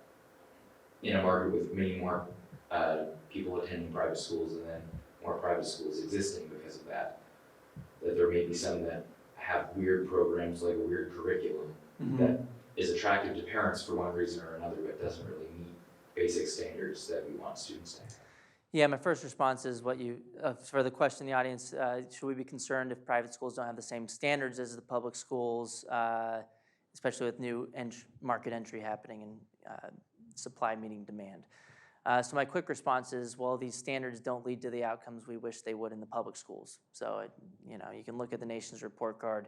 in a market with many more people attending private schools and then more private schools existing because of that there may be some that have weird programs, like a weird curriculum that is attractive to parents for one reason or another, but doesn't really meet basic standards that we want students to have. Yeah, my first response is what you, for the question in the audience, should we be concerned if private schools don't have the same standards as the public schools, especially with new market entry happening and supply meeting demand? So my quick response is, well, these standards don't lead to the outcomes we wish they would in the public schools. So, you can look at the nation's report card,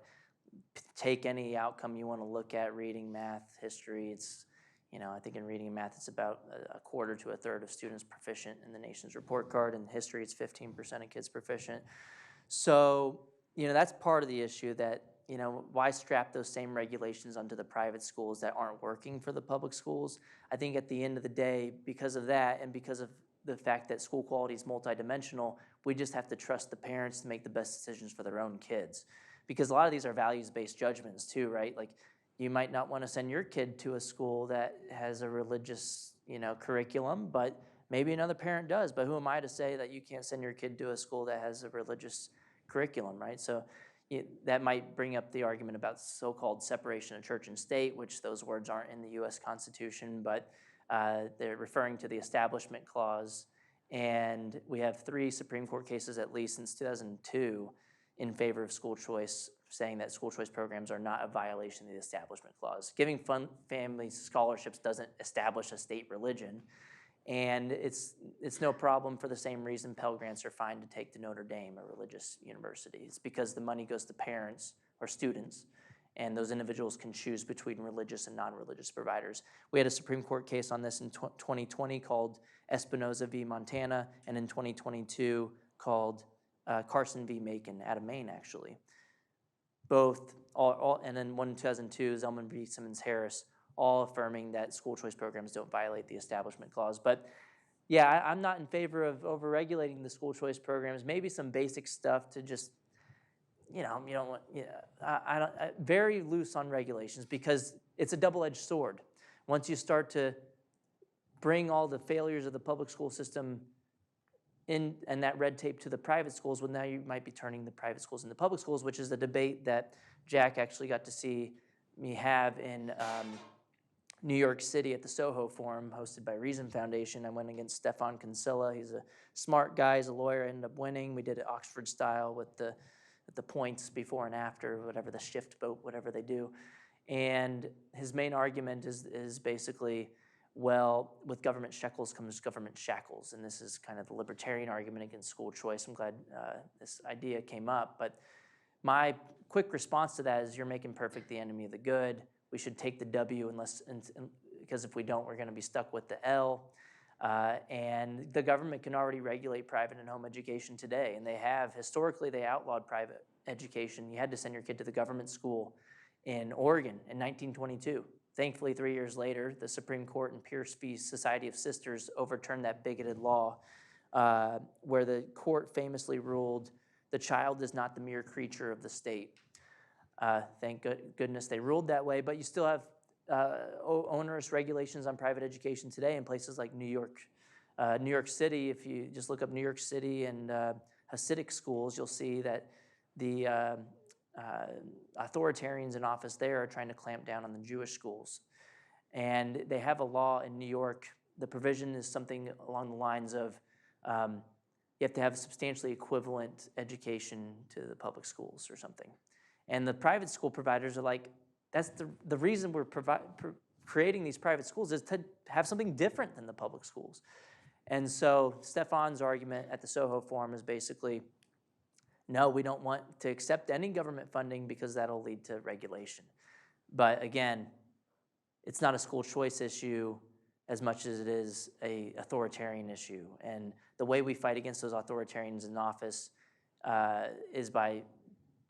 take any outcome you want to look at, reading, math, history. It's, I think in reading and math, it's about a quarter to a third of students proficient in the nation's report card. In history, it's 15% of kids proficient. So, that's part of the issue that, why strap those same regulations onto the private schools that aren't working for the public schools? I think at the end of the day, because of that and because of the fact that school quality is multidimensional, we just have to trust the parents to make the best decisions for their own kids. Because a lot of these are values-based judgments too, right? Like, you might not want to send your kid to a school that has a religious, curriculum, but maybe another parent does. But who am I to say that you can't send your kid to a school that has a religious curriculum, right? So that might bring up the argument about so-called separation of church and state, which those words aren't in the U.S. Constitution, but they're referring to the Establishment Clause. And we have 3 Supreme Court cases, at least since 2002, in favor of school choice, saying that school choice programs are not a violation of the Establishment Clause. Giving families scholarships doesn't establish a state religion, and it's no problem for the same reason Pell Grants are fine to take to Notre Dame, a religious university. It's because the money goes to parents or students, and those individuals can choose between religious and non-religious providers. We had a Supreme Court case on this in 2020 called Espinoza v. Montana, and in 2022 called Carson v. Macon, out of Maine, actually. Both, and then one in 2002, Zelman v. Simmons-Harris, all affirming that school choice programs don't violate the Establishment Clause. But yeah, I'm not in favor of over-regulating the school choice programs. Maybe some basic stuff to just, you don't want, very loose on regulations, because it's a double-edged sword. Once you start to bring all the failures of the public school system in and that red tape to the private schools, well, now you might be turning the private schools into public schools, which is a debate that Jack actually got to see me have in New York City at the Soho Forum, hosted by Reason Foundation. I went against Stefan Kinsella. He's a smart guy. He's a lawyer. I ended up winning. We did it Oxford style with the points before and after, whatever the shift vote, whatever they do. And his main argument is basically, well, with government shekels comes government shackles. And this is kind of the libertarian argument against school choice. I'm glad this idea came up. But my quick response to that is, you're making perfect the enemy of the good. We should take the W because if we don't, we're going to be stuck with the L. And the government can already regulate private and home education today. And they have. Historically, they outlawed private education. You had to send your kid to the government school in Oregon in 1922. Thankfully, 3 years later, the Supreme Court in Pierce v. Society of Sisters overturned that bigoted law, where the court famously ruled the child is not the mere creature of the state. Thank goodness they ruled that way, but you still have onerous regulations on private education today in places like New York City. If you just look up New York City and Hasidic schools, you'll see that the authoritarians in office there are trying to clamp down on the Jewish schools. And they have a law in New York. The provision is something along the lines of you have to have substantially equivalent education to the public schools or something. And the private school providers are like, that's the reason we're creating these private schools is to have something different than the public schools. And so Stefan's argument at the Soho Forum is basically, no, we don't want to accept any government funding because that'll lead to regulation. But again, it's not a school choice issue as much as it is an authoritarian issue. And the way we fight against those authoritarians in office is by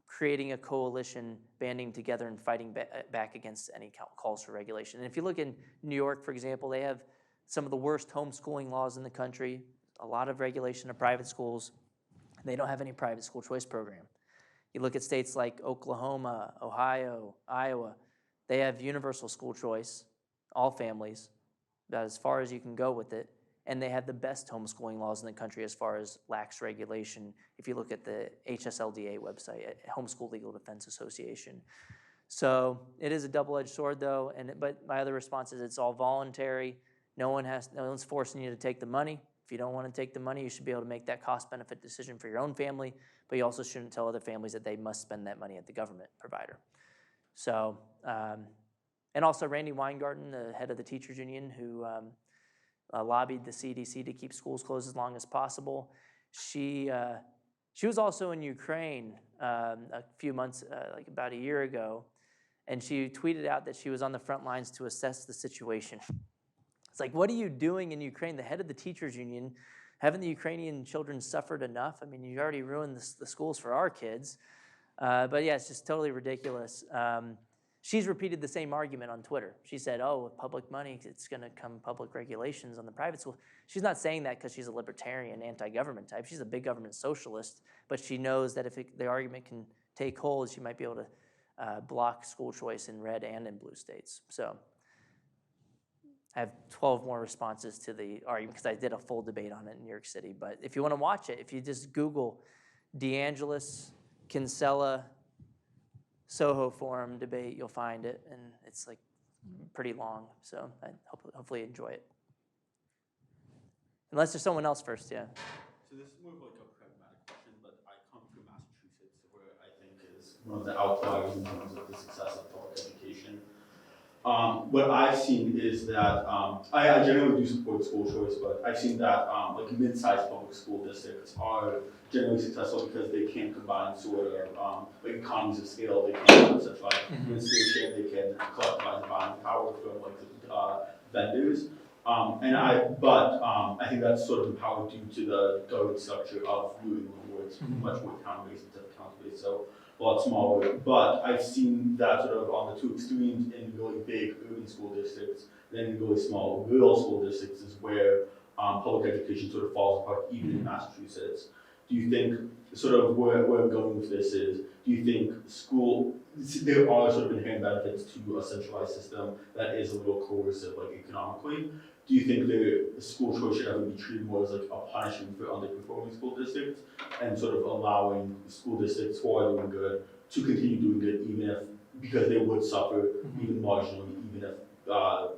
creating a coalition, banding together and fighting back against any calls for regulation. And if you look in New York, for example, they have some of the worst homeschooling laws in the country, a lot of regulation of private schools. They don't have any private school choice program. You look at states like Oklahoma, Ohio, Iowa, they have universal school choice, all families, about as far as you can go with it. And they have the best homeschooling laws in the country as far as lax regulation. If you look at the HSLDA website, Homeschool Legal Defense Association. So it is a double-edged sword, though. But my other response is it's all voluntary. No one's forcing you to take the money. If you don't want to take the money, you should be able to make that cost-benefit decision for your own family. But you also shouldn't tell other families that they must spend that money at the government provider. So, and also Randy Weingarten, the head of the teachers union, who lobbied the CDC to keep schools closed as long as possible. She was also in Ukraine a few months, like about a year ago, and she tweeted out that she was on the front lines to assess the situation. It's like, what are you doing in Ukraine? The head of the teachers union, haven't the Ukrainian children suffered enough? I mean, you already ruined the schools for our kids. But yeah, it's just totally ridiculous. She's repeated the same argument on Twitter. She said, oh, with public money, it's going to come public regulations on the private school. She's not saying that because she's a libertarian, anti-government type. She's a big government socialist, but she knows that if the argument can take hold, she might be able to block school choice in red and in blue states. So I have 12 more responses to the argument because I did a full debate on it in New York City. But if you want to watch it, if you just Google DeAngelis, Kinsella, Soho Forum debate, you'll find it, and it's like pretty long, so I hopefully you enjoy it. Unless there's someone else first, yeah. So this is more of like a pragmatic question, but I come from Massachusetts, where I think is one of the outliers in terms of the success of public education. What I've seen is that I generally do support school choice, but I've seen that like mid-sized public school districts are generally successful because they can combine sort of like economies of scale. They can have such like administration, they can collectivize buying power from like vendors. I think that's sort of empowered due to the government structure of New England, where it's much more town-based instead of county-based. So a lot smaller, but I've seen that sort of on the two extremes in really big urban school districts, then in really small rural school districts is where public education sort of falls apart, even in Massachusetts. Do you think, sort of where I'm going with this is, do you think there are sort of inherent benefits to a centralized system that is a little coercive, like economically? Do you think the school choice should ever be treated more as like a punishment for underperforming school districts and sort of allowing school districts who are doing good to continue doing good even if, because they would suffer even marginally, even if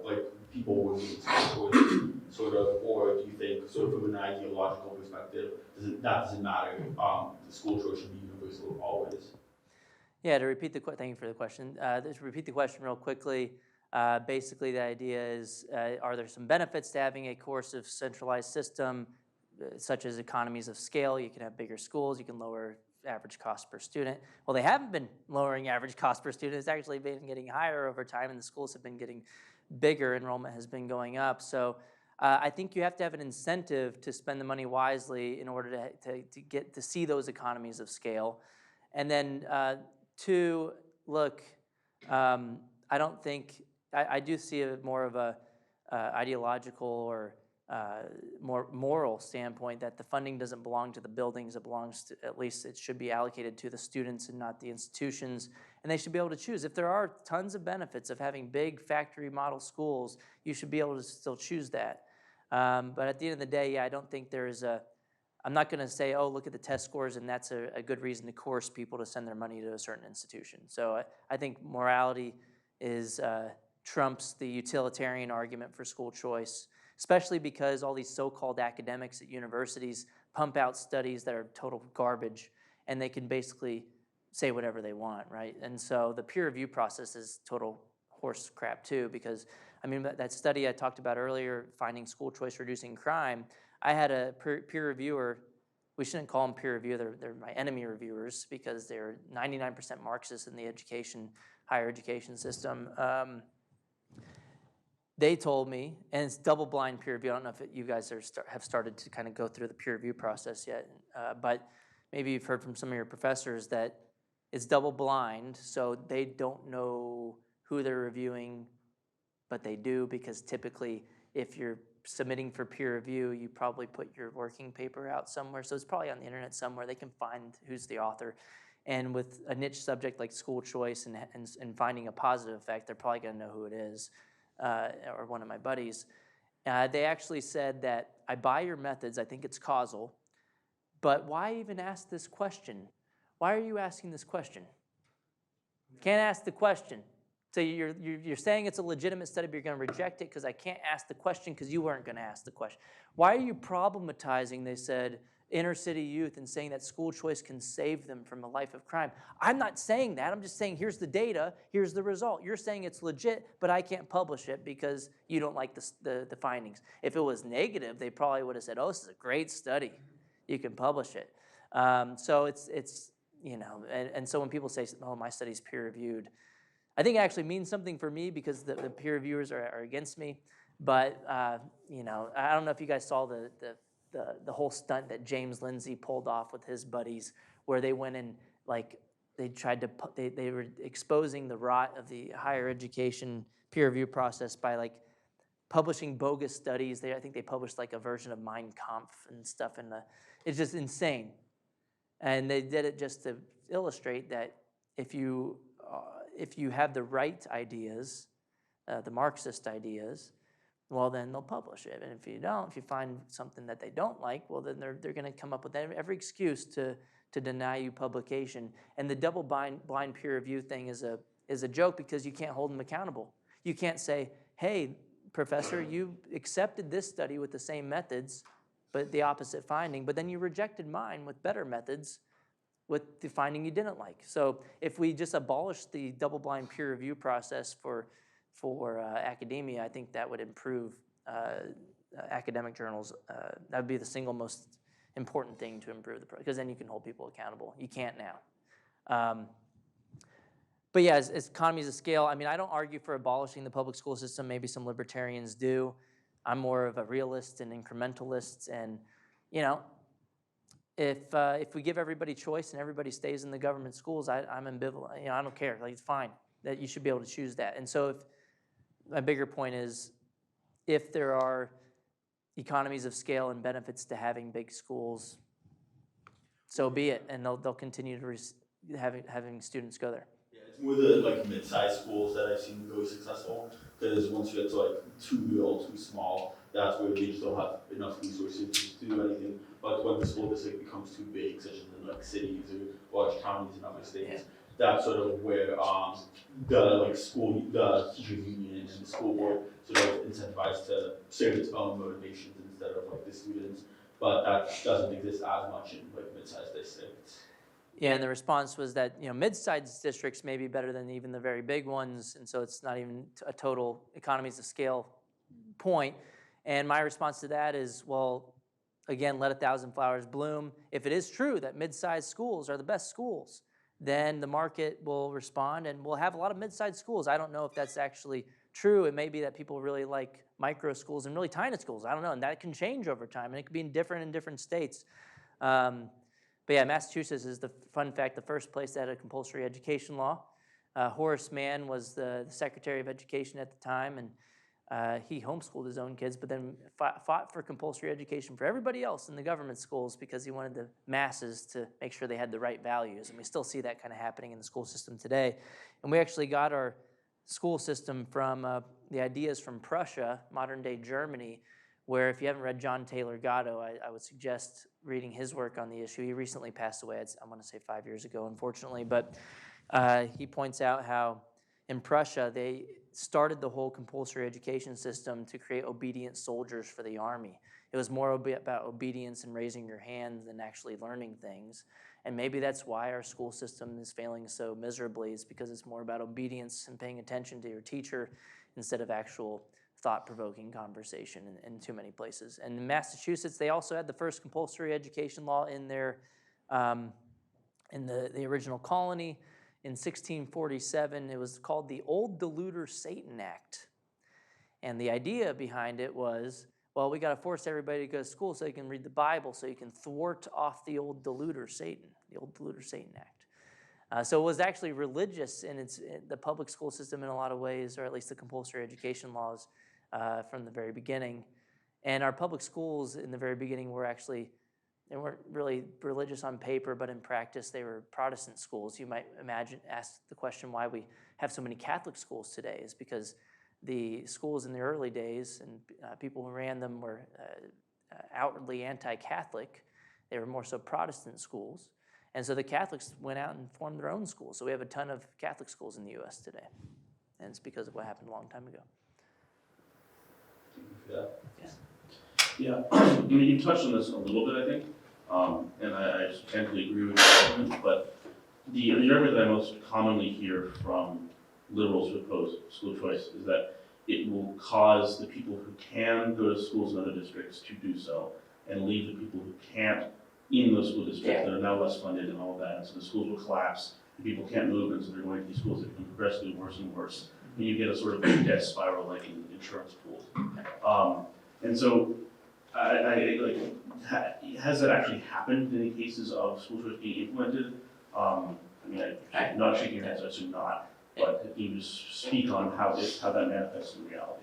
like people would need school choice sort of, or do you think sort of from an ideological perspective, that doesn't matter, the school choice should be universal always? Yeah, to repeat thank you for the question. To repeat the question real quickly, basically the idea is, are there some benefits to having a coercive centralized system, such as economies of scale? You can have bigger schools, you can lower average cost per student. Well, they haven't been lowering average cost per student. It's actually been getting higher over time, and the schools have been getting bigger. Enrollment has been going up. So I think you have to have an incentive to spend the money wisely in order to get to see those economies of scale. And then two, look, I don't think, I do see it more of a ideological or more moral standpoint that the funding doesn't belong to the buildings, it belongs to, at least it should be allocated to the students and not the institutions, and they should be able to choose. If there are tons of benefits of having big factory model schools, you should be able to still choose that. But at the end of the day, yeah, I don't think there is I'm not gonna say, oh, look at the test scores and that's a good reason to coerce people to send their money to a certain institution. So I think morality is trumps the utilitarian argument for school choice, especially because all these so-called academics at universities pump out studies that are total garbage, and they can basically say whatever they want, right? And so the peer review process is total horse crap too, because I mean, that study I talked about earlier, finding school choice reducing crime, I had a peer reviewer. We shouldn't call them peer review, they're my enemy reviewers, because they're 99% Marxist in the higher education system. They told me, and it's double-blind peer review. I don't know if you guys have started to kind of go through the peer review process yet, but maybe you've heard from some of your professors that it's double-blind, so they don't know who they're reviewing, but they do, because typically if you're submitting for peer review, you probably put your working paper out somewhere, so it's probably on the internet somewhere. They can find who's the author. And with a niche subject like school choice and finding a positive effect, they're probably gonna know who it is. Or one of my buddies, they actually said that I buy your methods, I think it's causal, but why even ask this question? Why are you asking this question? Can't ask the question. So you're saying it's a legitimate study, but you're going to reject it because I can't ask the question because you weren't going to ask the question. Why are you problematizing, they said, inner city youth and saying that school choice can save them from a life of crime? I'm not saying that. I'm just saying here's the data, here's the result. You're saying it's legit, but I can't publish it because you don't like the findings. If it was negative, they probably would have said, oh, this is a great study. You can publish it. So it's you know, and so when people say, oh, my study's peer reviewed, I think it actually means something for me because the peer reviewers are against me. But you know, I don't know if you guys saw the whole stunt that James Lindsay pulled off with his buddies, where they went and like they were exposing the rot of the higher education peer review process by like publishing bogus studies. I think they published like a version of Mein Kampf and stuff, and it's just insane. And they did it just to illustrate that if you have the right ideas, the Marxist ideas, well, then they'll publish it. And if you don't, if you find something that they don't like, well, then they're going to come up with every excuse to to deny you publication. And the double blind peer review thing is a joke because you can't hold them accountable. You can't say, hey, professor, you accepted this study with the same methods, but the opposite finding, but then you rejected mine with better methods with the finding you didn't like. So if we just abolish the double-blind peer review process for academia, I think that would improve academic journals. That would be the single most important thing to improve because then you can hold people accountable. You can't now. But yeah, as economies of scale, I mean, I don't argue for abolishing the public school system. Maybe some libertarians do. I'm more of a realist and incrementalist, and if we give everybody choice and everybody stays in the government schools, I'm ambivalent. I don't care. Like, it's fine that you should be able to choose that. And so, if my bigger point is, if there are economies of scale and benefits to having big schools, so be it, and they'll continue to having students go there. Yeah, it's more the mid-sized schools that I've seen really successful, because once you get to too real, too small, that's where they just don't have enough resources to do anything. But when the school district becomes too big, such as in cities or large counties in other states, that's sort of where the teachers union and the school board sort of incentivized to serve its own motivations instead of the students. But that doesn't exist as much in mid-sized districts. Yeah, and the response was that mid-sized districts may be better than even the very big ones, and so it's not even a total economies of scale point. And my response to that is, well, again, let 1,000 flowers bloom. If it is true that mid-sized schools are the best schools, then the market will respond and we'll have a lot of mid-sized schools. I don't know if that's actually true. It may be that people really like micro schools and really tiny schools. I don't know, and that can change over time, and it could be different in different states. But yeah, Massachusetts is, the fun fact, the first place that had a compulsory education law. Horace Mann was the Secretary of Education at the time, and he homeschooled his own kids, but then fought for compulsory education for everybody else in the government schools because he wanted the masses to make sure they had the right values. And we still see that kind of happening in the school system today. And we actually got our school system from the ideas from Prussia, modern-day Germany, where if you haven't read John Taylor Gatto, I would suggest reading his work on the issue. He recently passed away, I want to say 5 years ago, unfortunately, but he points out how in Prussia, they started the whole compulsory education system to create obedient soldiers for the army. It was more about obedience and raising your hand than actually learning things. And maybe that's why our school system is failing so miserably, is because it's more about obedience and paying attention to your teacher instead of actual thought-provoking conversation in too many places. And in Massachusetts, they also had the first compulsory education law in their in the original colony. In 1647, it was called the Old Deluder Satan Act. And the idea behind it was, well, we got to force everybody to go to school so you can read the Bible, so you can thwart off the old deluder Satan, the Old Deluder Satan Act. So it was actually religious in the public school system in a lot of ways, or at least the compulsory education laws from the very beginning. And our public schools in the very beginning were actually, they weren't really religious on paper, but in practice they were Protestant schools. You might ask the question why we have so many Catholic schools today is because the schools in the early days and people who ran them were outwardly anti-Catholic. They were more so Protestant schools. And so the Catholics went out and formed their own schools. So we have a ton of Catholic schools in the U.S. today. And it's because of what happened a long time ago. Yeah, I mean, you touched on this a little bit, I think, and I just totally agree with your argument, but the argument that I most commonly hear from liberals who oppose school choice is that it will cause the people who can go to schools in other districts to do so, and leave the people who can't in those school districts that are now less funded and all of that, and so the schools will collapse, and people can't move, and so they're going to these schools that become progressively worse and worse, and you get a sort of death spiral like in insurance pools. And so, has that actually happened in any cases of school choice being implemented? I mean, I'm not shaking your head, so I assume not, but can you just speak on how that manifests in reality?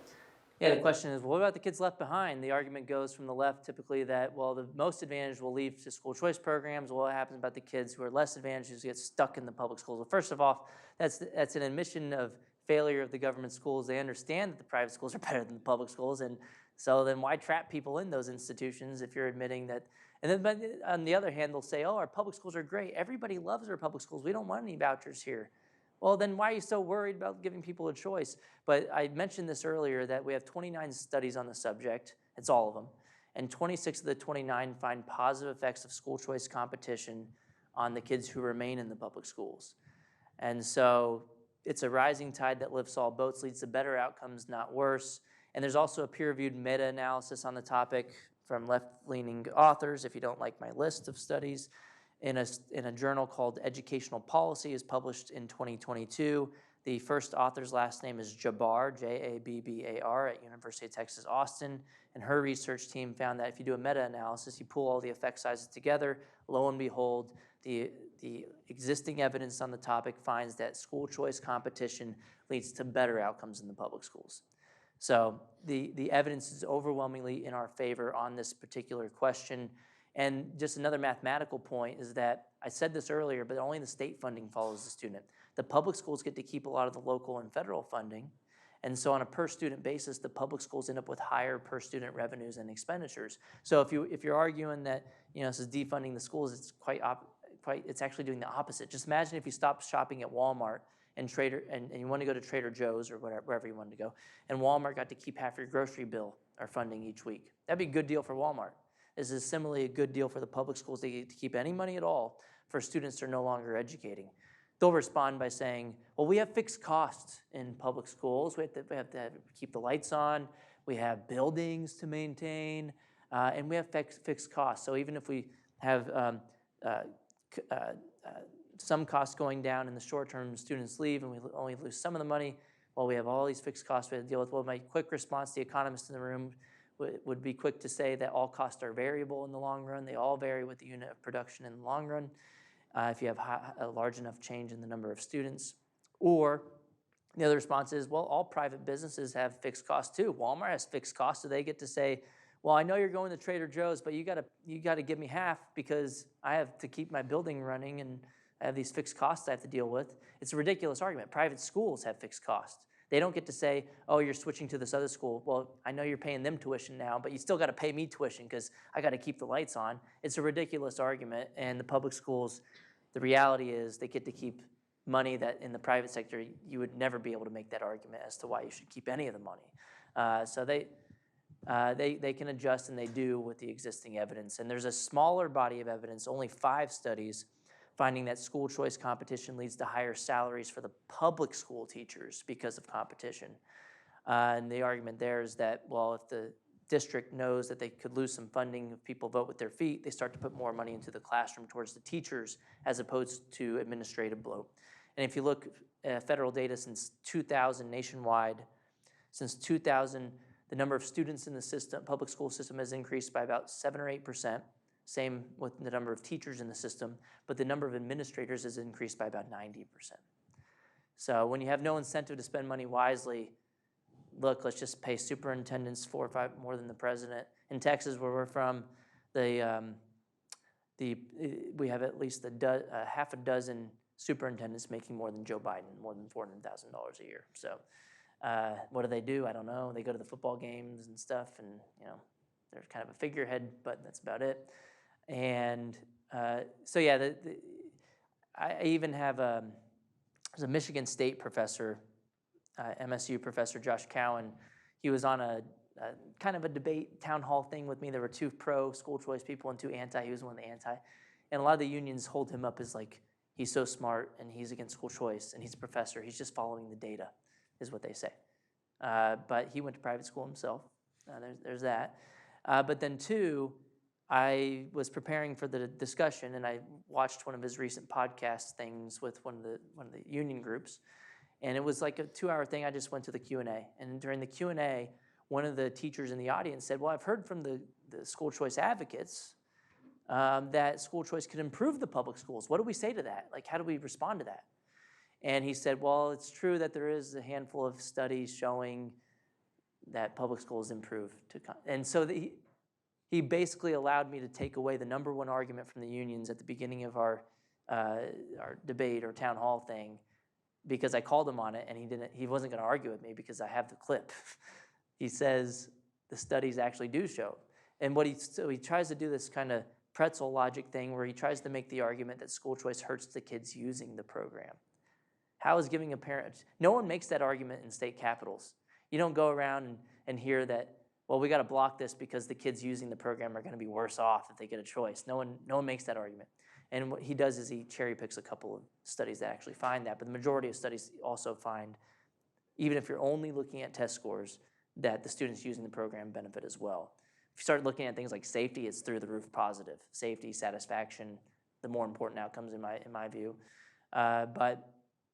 Yeah, the question is, well, what about the kids left behind? The argument goes from the left typically that, well, the most advantaged will leave to school choice programs. Well, what happens about the kids who are less advantaged who get stuck in the public schools? Well, first of all, that's an admission of failure of the government schools. They understand that the private schools are better than the public schools, and So then why trap people in those institutions if you're admitting that? And then but on the other hand, they'll say, oh, our public schools are great. Everybody loves our public schools. We don't want any vouchers here. Well, then why are you so worried about giving people a choice? But I mentioned this earlier that we have 29 studies on the subject. It's all of them. And 26 of the 29 find positive effects of school choice competition on the kids who remain in the public schools. And so it's a rising tide that lifts all boats, leads to better outcomes, not worse. And there's also a peer-reviewed meta-analysis on the topic from left-leaning authors, if you don't like my list of studies, in a journal called Educational Policy, is published in 2022. The first author's last name is Jabbar, Jabbar, at University of Texas, Austin. And her research team found that if you do a meta-analysis, you pull all the effect sizes together, lo and behold, the existing evidence on the topic finds that school choice competition leads to better outcomes in the public schools. So the evidence is overwhelmingly in our favor on this particular question. And just another mathematical point is that, I said this earlier, but only the state funding follows the student. The public schools get to keep a lot of the local and federal funding. And so on a per student basis, the public schools end up with higher per student revenues and expenditures. So if you're arguing that this is defunding the schools, it's it's actually doing the opposite. Just imagine if you stopped shopping at Walmart and you want to go to Trader Joe's or wherever you wanted to go, and Walmart got to keep half your grocery bill or funding each week. That'd be a good deal for Walmart. This is similarly a good deal for the public schools. They get to keep any money at all for students they're no longer educating. They'll respond by saying, well, we have fixed costs in public schools. We have to keep the lights on. We have buildings to maintain, and we have fixed costs. So even if we have some costs going down in the short term, students leave and we only lose some of the money, well, we have all these fixed costs we have to deal with. Well, my quick response, the economist in the room would be quick to say that all costs are variable in the long run. They all vary with the unit of production in the long run. If you have a large enough change in the number of students. Or the other response is, well, all private businesses have fixed costs too. Walmart has fixed costs, so they get to say, well, I know you're going to Trader Joe's, but you gotta give me half because I have to keep my building running and I have these fixed costs I have to deal with. It's a ridiculous argument. Private schools have fixed costs. They don't get to say, oh, you're switching to this other school. Well, I know you're paying them tuition now, but you still got to pay me tuition because I got to keep the lights on. It's a ridiculous argument, and the public schools, the reality is they get to keep money that in the private sector, you would never be able to make that argument as to why you should keep any of the money. So they can adjust, and they do with the existing evidence. And there's a smaller body of evidence, only 5 studies, finding that school choice competition leads to higher salaries for the public school teachers because of competition. And the argument there is that, well, if the district knows that they could lose some funding if people vote with their feet, they start to put more money into the classroom towards the teachers as opposed to administrative bloat. And if you look at federal data since 2000 nationwide, since 2000, the number of students in the system, public school system has increased by about 7 or 8%. Same with the number of teachers in the system, but the number of administrators has increased by about 90%. So when you have no incentive to spend money wisely, look, let's just pay superintendents 4 or 5 more than the president. In Texas, where we're from, we have at least half a dozen superintendents making more than Joe Biden, more than $400,000 a year. So what do? I don't know. They go to the football games and stuff, and they're kind of a figurehead, but that's about it. And so yeah, I even have there's a Michigan State professor, MSU professor Josh Cowan. He was on a kind of a debate town hall thing with me. There were 2 pro school choice people and 2 anti. He was one of the anti. And a lot of the unions hold him up as like, he's so smart and he's against school choice and he's a professor. He's just following the data, is what they say. But he went to private school himself. There's that. But then 2, I was preparing for the discussion and I watched one of his recent podcast things with one of the union groups, and it was like a 2-hour thing. I just went to the Q&A, and during the Q&A, one of the teachers in the audience said, well, I've heard from the school choice advocates that school choice could improve the public schools. What do we say to that? Like, how do we respond to that? And he said, well, it's true that there is a handful of studies showing that public schools improve. And so he basically allowed me to take away the number 1 argument from the unions at the beginning of our debate or town hall thing, because I called him on it and he wasn't going to argue with me because I have the clip. He says, the studies actually do show. And so he tries to do this kind of pretzel logic thing where he tries to make the argument that school choice hurts the kids using the program. How is giving a parent, no one makes that argument in state capitals. You don't go around and hear that, well, we got to block this because the kids using the program are going to be worse off if they get a choice. No one makes that argument. And what he does is he cherry picks a couple of studies that actually find that, but the majority of studies also find, even if you're only looking at test scores, that the students using the program benefit as well. If you start looking at things like safety, it's through the roof positive. Safety, satisfaction, the more important outcomes in my view. But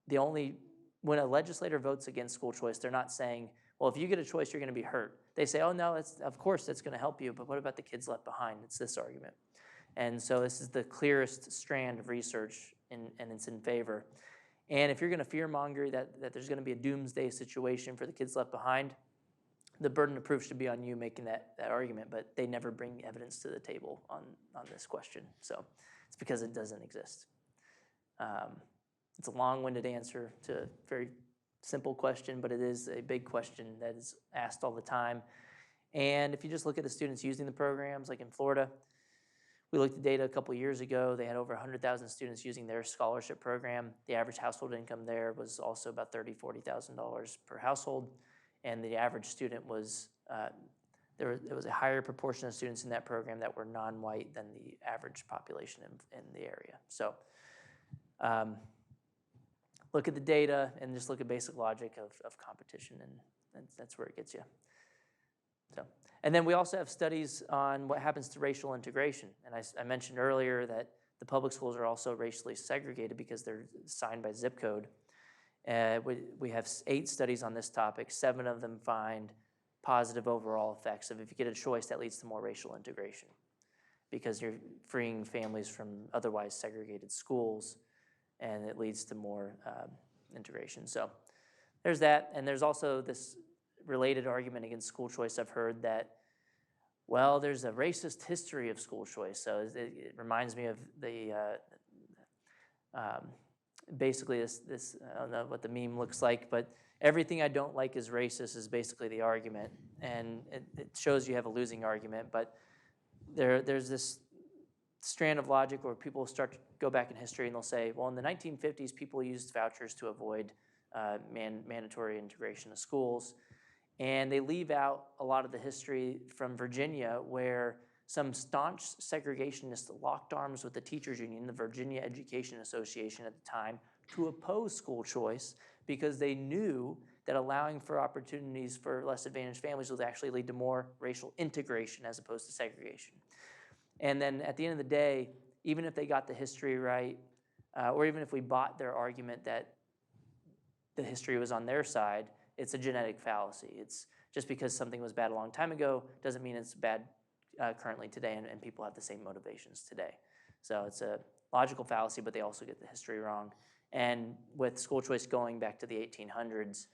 when a legislator votes against school choice, they're not saying, well, if you get a choice, you're going to be hurt. They say, oh no, of course that's going to help you, but what about the kids left behind? It's this argument. And so this is the clearest strand of research, and it's in favor. And if you're going to fearmonger that there's going to be a doomsday situation for the kids left behind, the burden of proof should be on you making that argument, but they never bring evidence to the table on this question. So it's because it doesn't exist. It's a long-winded answer to a very simple question, but it is a big question that is asked all the time. And if you just look at the students using the programs, like in Florida, we looked at data a couple years ago. They had over 100,000 students using their scholarship program. The average household income there was also about $30,000, $40,000 per household. And the average student was, there was a higher proportion of students in that program that were non-white than the average population in the area. So look at the data and just look at basic logic of competition, and that's where it gets you. So, and then we also have studies on what happens to racial integration. And I mentioned earlier that the public schools are also racially segregated because they're assigned by zip code. We have 8 studies on this topic. 7 of them find positive overall effects of if you get a choice that leads to more racial integration because you're freeing families from otherwise segregated schools, and it leads to more integration. So there's that, and there's also this related argument against school choice. I've heard that, well, there's a racist history of school choice. So it reminds me of the basically this I don't know what the meme looks like, but everything I don't like is racist is basically the argument, and it shows you have a losing argument. But there's this strand of logic where people start to go back in history and they'll say, well, in the 1950s, people used vouchers to avoid mandatory integration of schools. And they leave out a lot of the history from Virginia where some staunch segregationists locked arms with the teachers union, the Virginia Education Association at the time, to oppose school choice because they knew that allowing for opportunities for less advantaged families would actually lead to more racial integration as opposed to segregation. And then at the end of the day, even if they got the history right, or even if we bought their argument that the history was on their side, it's a genetic fallacy. It's just because something was bad a long time ago doesn't mean it's bad currently today, and people have the same motivations today. So it's a logical fallacy, but they also get the history wrong. And with school choice going back to the 1800s,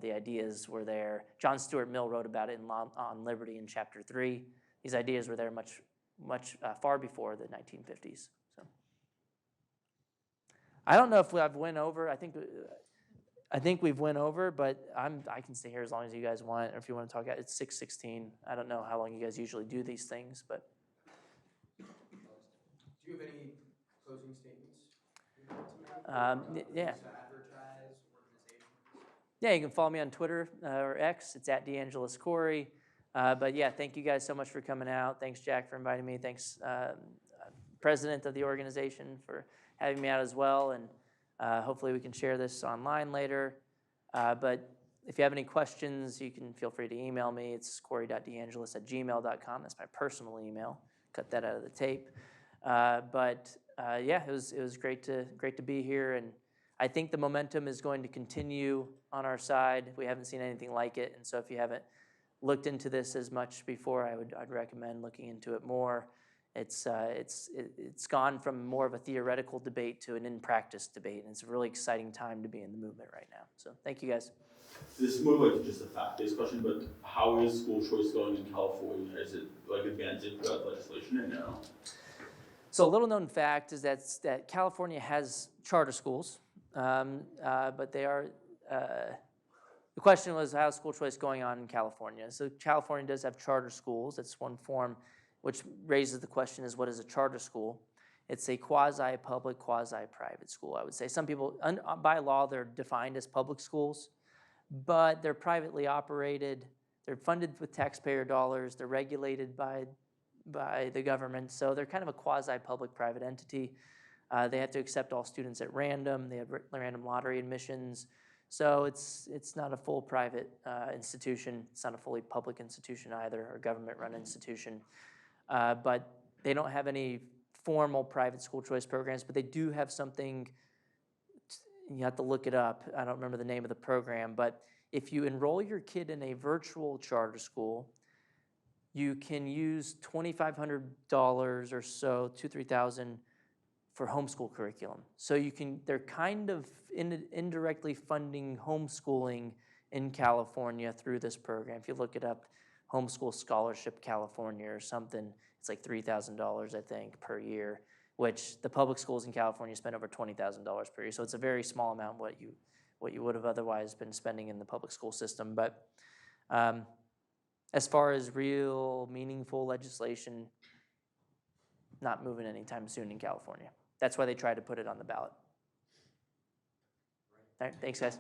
the ideas were there. John Stuart Mill wrote about it in Law on Liberty in Chapter 3. These ideas were there much far before the 1950s. So I don't know if I've went over. I think we've went over, but I can stay here as long as you guys want, or if you want to talk. It's 6:16. I don't know how long you guys usually do these things, but. Do you have any closing statements you'd like to make? Yeah. To advertise organizations? Yeah, you can follow me on Twitter or X. It's at DeAngelis Corey. But yeah, thank you guys so much for coming out. Thanks, Jack, for inviting me. Thanks, president of the organization, for having me out as well. And hopefully we can share this online later. But if you have any questions, you can feel free to email me. It's corey.deangelis@gmail.com. That's my personal email. Cut that out of the tape. Yeah, it was great to be here. And I think the momentum is going to continue on our side. We haven't seen anything like it. And so if you haven't looked into this as much before, I'd recommend looking into it more. It's gone from more of a theoretical debate to an in-practice debate, and it's a really exciting time to be in the movement right now. So thank you guys. This is more like just a fact-based question, but how is school choice going in California? Is it like advancing that legislation or no? So a little known fact is that California has charter schools, but they are the question was, how's school choice going on in California? So California does have charter schools. That's one form, which raises the question is, what is a charter school? It's a quasi-public, quasi-private school, I would say. Some people, by law, they're defined as public schools, but they're privately operated. They're funded with taxpayer dollars. They're regulated by the government, so they're kind of a quasi-public private entity. They have to accept all students at random. They have random lottery admissions. So it's not a full private institution. It's not a fully public institution either, or government-run institution. But they don't have any formal private school choice programs, but they do have something, you have to look it up. I don't remember the name of the program, but if you enroll your kid in a virtual charter school, you can use $2,500 or so, $2,000-3,000 for homeschool curriculum. So they're kind of indirectly funding homeschooling in California through this program. If you look it up, Homeschool Scholarship California or something, it's like $3,000, I think, per year, which the public schools in California spend over $20,000 per year. So it's a very small amount what you would have otherwise been spending in the public school system. But as far as real meaningful legislation, not moving anytime soon in California. That's why they tried to put it on the ballot. All right, thanks, guys.